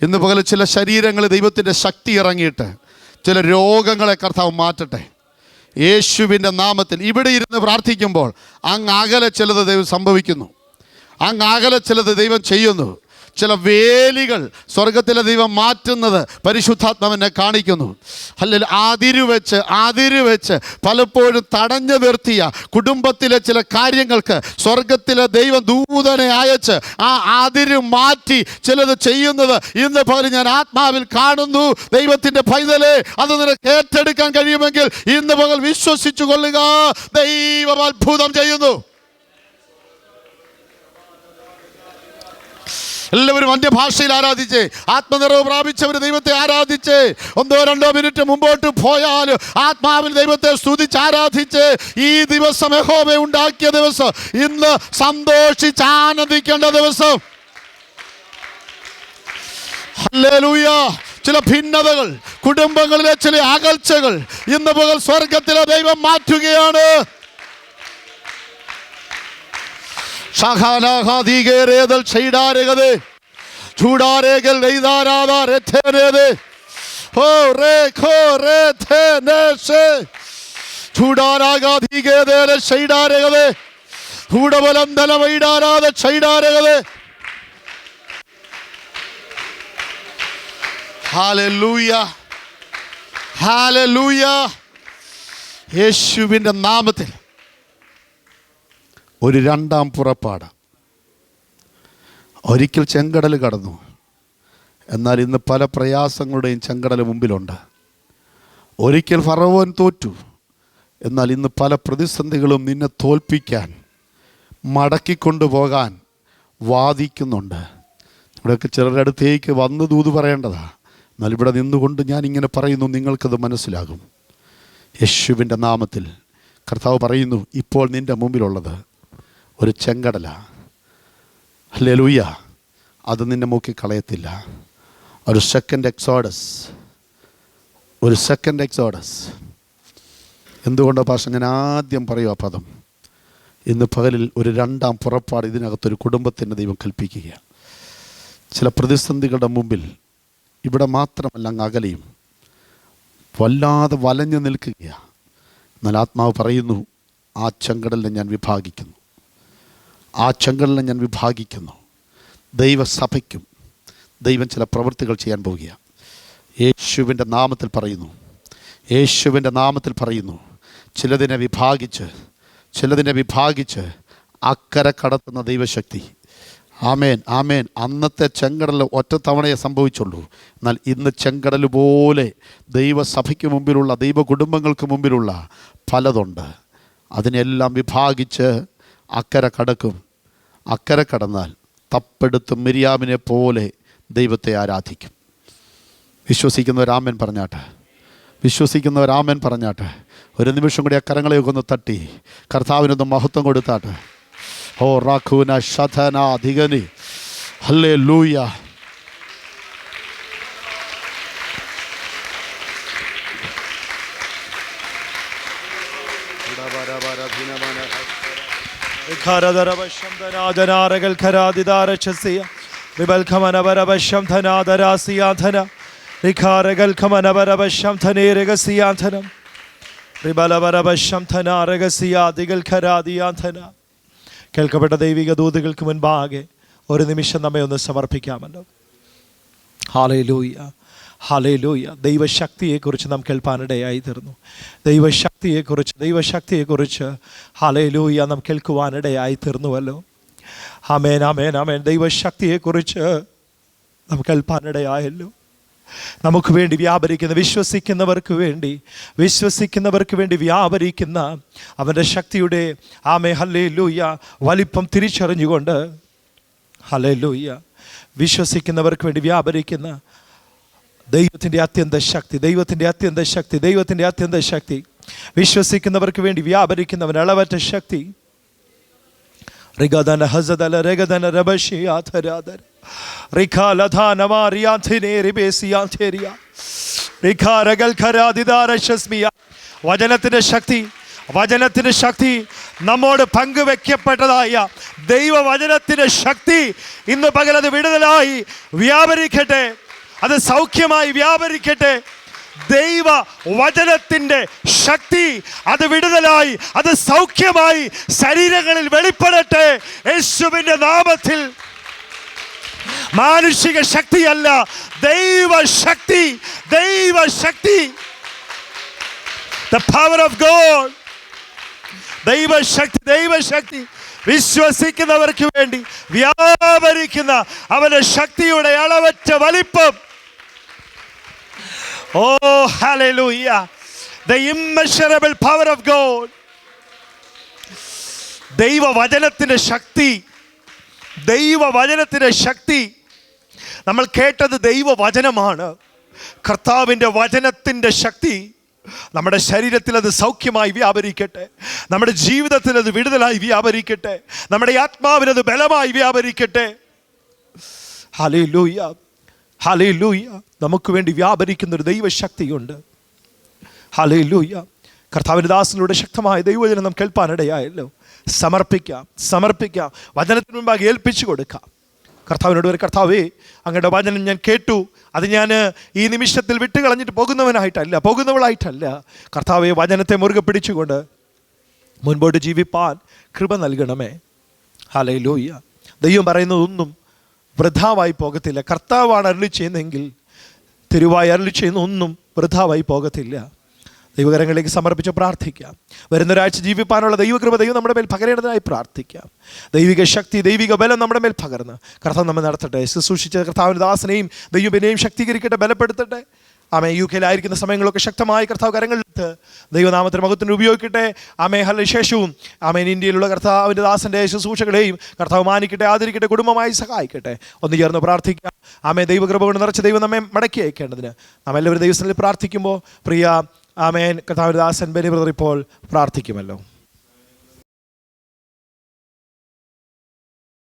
ഇന്ന് പകൽ ചില ശരീരങ്ങളിൽ ദൈവത്തിൻ്റെ ശക്തി ഇറങ്ങിയിട്ട് ചില രോഗങ്ങളെ കർത്താവ് മാറ്റട്ടെ യേശുവിൻ്റെ നാമത്തിൽ. ഇവിടെ ഇരുന്ന് പ്രാർത്ഥിക്കുമ്പോൾ അങ്ങ് അകലെ ചിലത് ദൈവം സംഭവിക്കുന്നു, അങ്ങ് അകലെ ചിലത് ദൈവം ചെയ്യുന്നു. ചില വേലികൾ സ്വർഗത്തിലെ ദൈവം മാറ്റുന്നത് പരിശുദ്ധാത്മാവിനെ കാണിക്കുന്നു. അല്ലെങ്കിൽ അതിരുവെച്ച് പലപ്പോഴും തടഞ്ഞു നിർത്തിയ കുടുംബത്തിലെ ചില കാര്യങ്ങൾക്ക് സ്വർഗത്തിലെ ദൈവം ദൂതനെ അയച്ച് ആ അതിര് മാറ്റി ചിലത് ചെയ്യുന്നത് ഇന്ന് പകൽ ഞാൻ ആത്മാവിൽ കാണുന്നു. ദൈവത്തിൻ്റെ പൈതലേ, അത് നിനക്ക് ഏറ്റെടുക്കാൻ കഴിയുമെങ്കിൽ ഇന്ന് പകൽ വിശ്വസിച്ചു കൊള്ളുക. ദൈവം അത്ഭുതം ചെയ്യുന്നു. എല്ലാവരും അന്യഭാഷയിൽ ആരാധിച്ചേ, ആത്മനിറവ് പ്രാപിച്ചവർ ദൈവത്തെ ആരാധിച്ചേ. 1-2 മിനിറ്റ് മുമ്പോട്ട് പോയാൽ ആത്മാവിൽ ദൈവത്തെ സ്തുതിച്ച് ആരാധിച്ച് ഈ ദിവസം യഹോവ ഉണ്ടാക്കിയ ദിവസം, ഇന്ന് സന്തോഷിച്ച് ആനന്ദിക്കേണ്ട ദിവസം. ഹല്ലേലൂയ. ചില ഭിന്നതകൾ, കുടുംബങ്ങളിലെ ചില അകൽച്ചകൾ ഇന്ന് പകൽ സ്വർഗത്തിലെ ദൈവം മാറ്റുകയാണ്. യേശുവിൻ്റെ നാമത്തിൽ ഒരു രണ്ടാം പുറപ്പാട്. ഒരിക്കൽ ചെങ്കടൽ കടന്നു, എന്നാൽ ഇന്ന് പല പ്രയാസങ്ങളുടെയും ചെങ്കടൽ മുമ്പിലുണ്ട്. ഒരിക്കൽ ഫറവോൻ തോറ്റു, എന്നാൽ ഇന്ന് പല പ്രതിസന്ധികളും നിന്നെ തോൽപ്പിക്കാൻ, മടക്കിക്കൊണ്ടുപോകാൻ വാദിക്കുന്നുണ്ട്. ഇവിടെയൊക്കെ ചിലരുടെ അടുത്തേക്ക് വന്ന് ദൂത് പറയേണ്ടതാണ്. എന്നാൽ ഇവിടെ നിന്നുകൊണ്ട് ഞാൻ പറയുന്നു, നിങ്ങൾക്കത് മനസ്സിലാകും. യേശുവിൻ്റെ നാമത്തിൽ കർത്താവ് പറയുന്നു, ഇപ്പോൾ നിൻ്റെ മുമ്പിലുള്ളത് ഒരു ചെങ്കടല. ഹല്ലേലൂയ. അത് നിന്നെ മുക്കിക്കളയത്തില്ല. ഒരു സെക്കൻഡ് എക്സോഡസ്. എന്തുകൊണ്ടോ പാഷ ഞാൻ ആദ്യം പറയും ആ പദം. ഇന്ന് പകലിൽ ഒരു രണ്ടാം പുറപ്പാട് ഇതിനകത്തൊരു കുടുംബത്തിൻ്റെ ദൈവം കൽപ്പിക്കുക. ചില പ്രതിസന്ധികളുടെ മുമ്പിൽ ഇവിടെ മാത്രമല്ല, അങ്ങ് അകലെയും വല്ലാതെ വലഞ്ഞു നിൽക്കുകയാണ്. എന്നാൽ ആത്മാവ് പറയുന്നു, ആ ചെങ്കടലിനെ ഞാൻ വിഭാഗിക്കുന്നു. ദൈവസഭയ്ക്കും ദൈവം ചില പ്രവൃത്തികൾ ചെയ്യാൻ പോവുകയാണ്. യേശുവിൻ്റെ നാമത്തിൽ പറയുന്നു, ചിലതിനെ വിഭാഗിച്ച് അക്കരെ കടത്തുന്ന ദൈവശക്തി. ആമേൻ, ആമേൻ. അന്നത്തെ ചെങ്കടൽ ഒറ്റത്തവണയെ സംഭവിച്ചുള്ളൂ. എന്നാൽ ഇന്ന് ചെങ്കടൽ പോലെ ദൈവസഭയ്ക്ക് മുമ്പിലുള്ള, ദൈവ കുടുംബങ്ങൾക്ക് മുമ്പിലുള്ള പലതുണ്ട്. അതിനെല്ലാം വിഭാഗിച്ച് അക്കരെ കടക്കും. അക്കരെ കടന്നാൽ തപ്പെടുത്ത് മിരിയാമിനെ പോലെ ദൈവത്തെ ആരാധിക്കും. വിശ്വസിക്കുന്നവരാമൻ പറഞ്ഞാട്ടെ. ഒരു നിമിഷം കൂടി അക്കരങ്ങളെയൊക്കെ ഒന്ന് തട്ടി കർത്താവിനൊന്ന് മഹത്വം കൊടുത്താട്ടെ. ഓ റാഖൂന ശതന ധിഗനി. ഹല്ലേലൂയ. കേൾക്കപ്പെട്ട ദൈവിക ദൂതുകൾക്ക് മുൻപാകെ ഒരു നിമിഷം നമ്മെ ഒന്ന് സമർപ്പിക്കാമല്ലോ. Hallelujah, hallelujah. ദൈവശക്തിയെക്കുറിച്ച് നാം കേൾപ്പാനിടയായി തീർന്നു. ദൈവശക്തിയെക്കുറിച്ച് ഹല്ലേലൂയ നാം കേൾക്കുവാനിടയായി തീർന്നുവല്ലോ. ആമേൻ, ആമേൻ, ആമേൻ. ദൈവശക്തിയെക്കുറിച്ച് നമുക്ക് കേൾപ്പാനിടയായല്ലോ. നമുക്ക് വേണ്ടി വ്യാപരിക്കുന്ന, വിശ്വസിക്കുന്നവർക്ക് വേണ്ടി വ്യാപരിക്കുന്ന അവൻ്റെ ശക്തിയുടെ ആമേ ഹല്ലേലൂയ വലിപ്പം തിരിച്ചറിഞ്ഞുകൊണ്ട്, ഹല്ലേലൂയ, വിശ്വസിക്കുന്നവർക്ക് വേണ്ടി വ്യാപരിക്കുന്ന ദൈവത്തിൻ്റെ അത്യന്ത ശക്തി, വിശ്വസിക്കുന്നവർക്ക് വേണ്ടി വ്യാപരിക്കുന്നവൻ അളവറ്റ ശക്തി. റിഗദന ഹസദല രഗദന രബശിയാധരാദര വചനത്തിന്റെ ശക്തി നമ്മോട് പങ്കുവെക്കപ്പെട്ടതായ ദൈവവചനത്തിന്റെ ശക്തി ഇന്ന് പകലത് വിടുതലായി വ്യാപരിക്കട്ടെ, അത് സൗഖ്യമായി വ്യാപരിക്കട്ടെ. ദൈവ വചനത്തിന്റെ ശക്തി അത് വിടുതലായി, അത് സൗഖ്യമായി ശരീരങ്ങളിൽ വെളിപ്പെടട്ടെ യേശുവിന്റെ നാമത്തിൽ. മാനുഷിക ശക്തിയല്ല, ദൈവശക്തി. The power of God. ദൈവശക്തി വിശ്വസിക്കുന്നവർക്ക് വേണ്ടി വ്യാപരിക്കുന്ന അവന്റെ ശക്തിയുടെ അളവറ്റ വലിപ്പം. Oh, hallelujah. The immeasurable power of God. ദൈവവചനത്തിന്റെ ശക്തി. നമ്മൾ കേട്ടത് ദൈവവചനമാണ്. കർത്താവിൻ്റെ വചനത്തിൻ്റെ ശക്തി നമ്മുടെ ശരീരത്തിൽ അത് സൗഖ്യമായി വ്യാപരിക്കട്ടെ, നമ്മുടെ ജീവിതത്തിൽ അത് വിടുതലായി വ്യാപരിക്കട്ടെ, നമ്മുടെ ആത്മാവിൽ അത് ബലമായി വ്യാപരിക്കട്ടെ. Hallelujah, hallelujah. നമുക്ക് വേണ്ടി വ്യാപരിക്കുന്നൊരു ദൈവശക്തിയുണ്ട്. ഹല്ലേലൂയ. കർത്താവിൻ്റെ ദാസനിലൂടെ ശക്തമായ ദൈവവചനം നാം കേൾപ്പാനിടയായല്ലോ. സമർപ്പിക്കാം, വചനത്തിന് മുമ്പാകെ ഏൽപ്പിച്ചു കൊടുക്കാം. കർത്താവിനോട് ഒരു, കർത്താവേ, അങ്ങയുടെ വചനം ഞാൻ കേട്ടു, അത് ഞാൻ ഈ നിമിഷത്തിൽ വിട്ടുകളഞ്ഞിട്ട് പോകുന്നവളായിട്ടല്ല. കർത്താവെ, വചനത്തെ മുറുകെ പിടിച്ചുകൊണ്ട് മുൻപോട്ട് ജീവിപ്പാൻ കൃപ നൽകണമേ. ഹല്ലേലൂയ. ദൈവം പറയുന്നതൊന്നും വൃഥാവായി പോകത്തില്ല. കർത്താവാണ് അരുളി ചെയ്യുന്നതെങ്കിൽ, തിരുവായി അരുളി ചെയ്യുന്ന ഒന്നും വൃഥാവായി പോകത്തില്ല. ദൈവകരങ്ങളിലേക്ക് സമർപ്പിച്ച് പ്രാർത്ഥിക്കാം. വരുന്നൊരാഴ്ച ജീവിപ്പാനുള്ള ദൈവകൃപ ദൈവം നമ്മുടെ മേൽ പകരേണ്ടതായി പ്രാർത്ഥിക്കാം. ദൈവിക ശക്തി, ദൈവിക ബലം നമ്മുടെ മേൽ പകർന്ന് കർത്താവ് നമ്മെ നടത്തട്ടെ. ശുശ്രൂഷിച്ച കർത്താവിൻ്റെ ദാസനെയും ദൈവത്തിനെയും ശക്തീകരിക്കട്ടെ, ബലപ്പെടുത്തട്ടെ. ആമേ, UK-ലായിരിക്കുന്ന സമയങ്ങളൊക്കെ ശക്തമായി കർത്താവ് കരങ്ങളിലെടുത്ത് ദൈവനാമത്തിന് മഹത്വത്തിന് ഉപയോഗിക്കട്ടെ. ആമേ, ശേഷവും ആമേൻ ഇന്ത്യയിലുള്ള കർത്താവിൻ്റെ ദാസൻ്റെ ശുശ്രൂഷകളെയും കർത്താവ് മാനിക്കട്ടെ, ആദരിക്കട്ടെ, കുടുംബമായി സഹായിക്കട്ടെ. ഒന്ന് ചേർന്ന് പ്രാർത്ഥിക്കാം. ആമേ, ദൈവകൃപ കൊണ്ട് നിറച്ച് ദൈവം നമ്മെ മടക്കി അയക്കേണ്ടതിന് നാം എല്ലാവരും ദൈവസ്ഥലിൽ പ്രാർത്ഥിക്കുമ്പോൾ പ്രിയ ആമേൻ കർത്താവിൻ്റെ ദാസൻ ബെനി ബ്രദർ ഇപ്പോൾ പ്രാർത്ഥിക്കുമല്ലോ.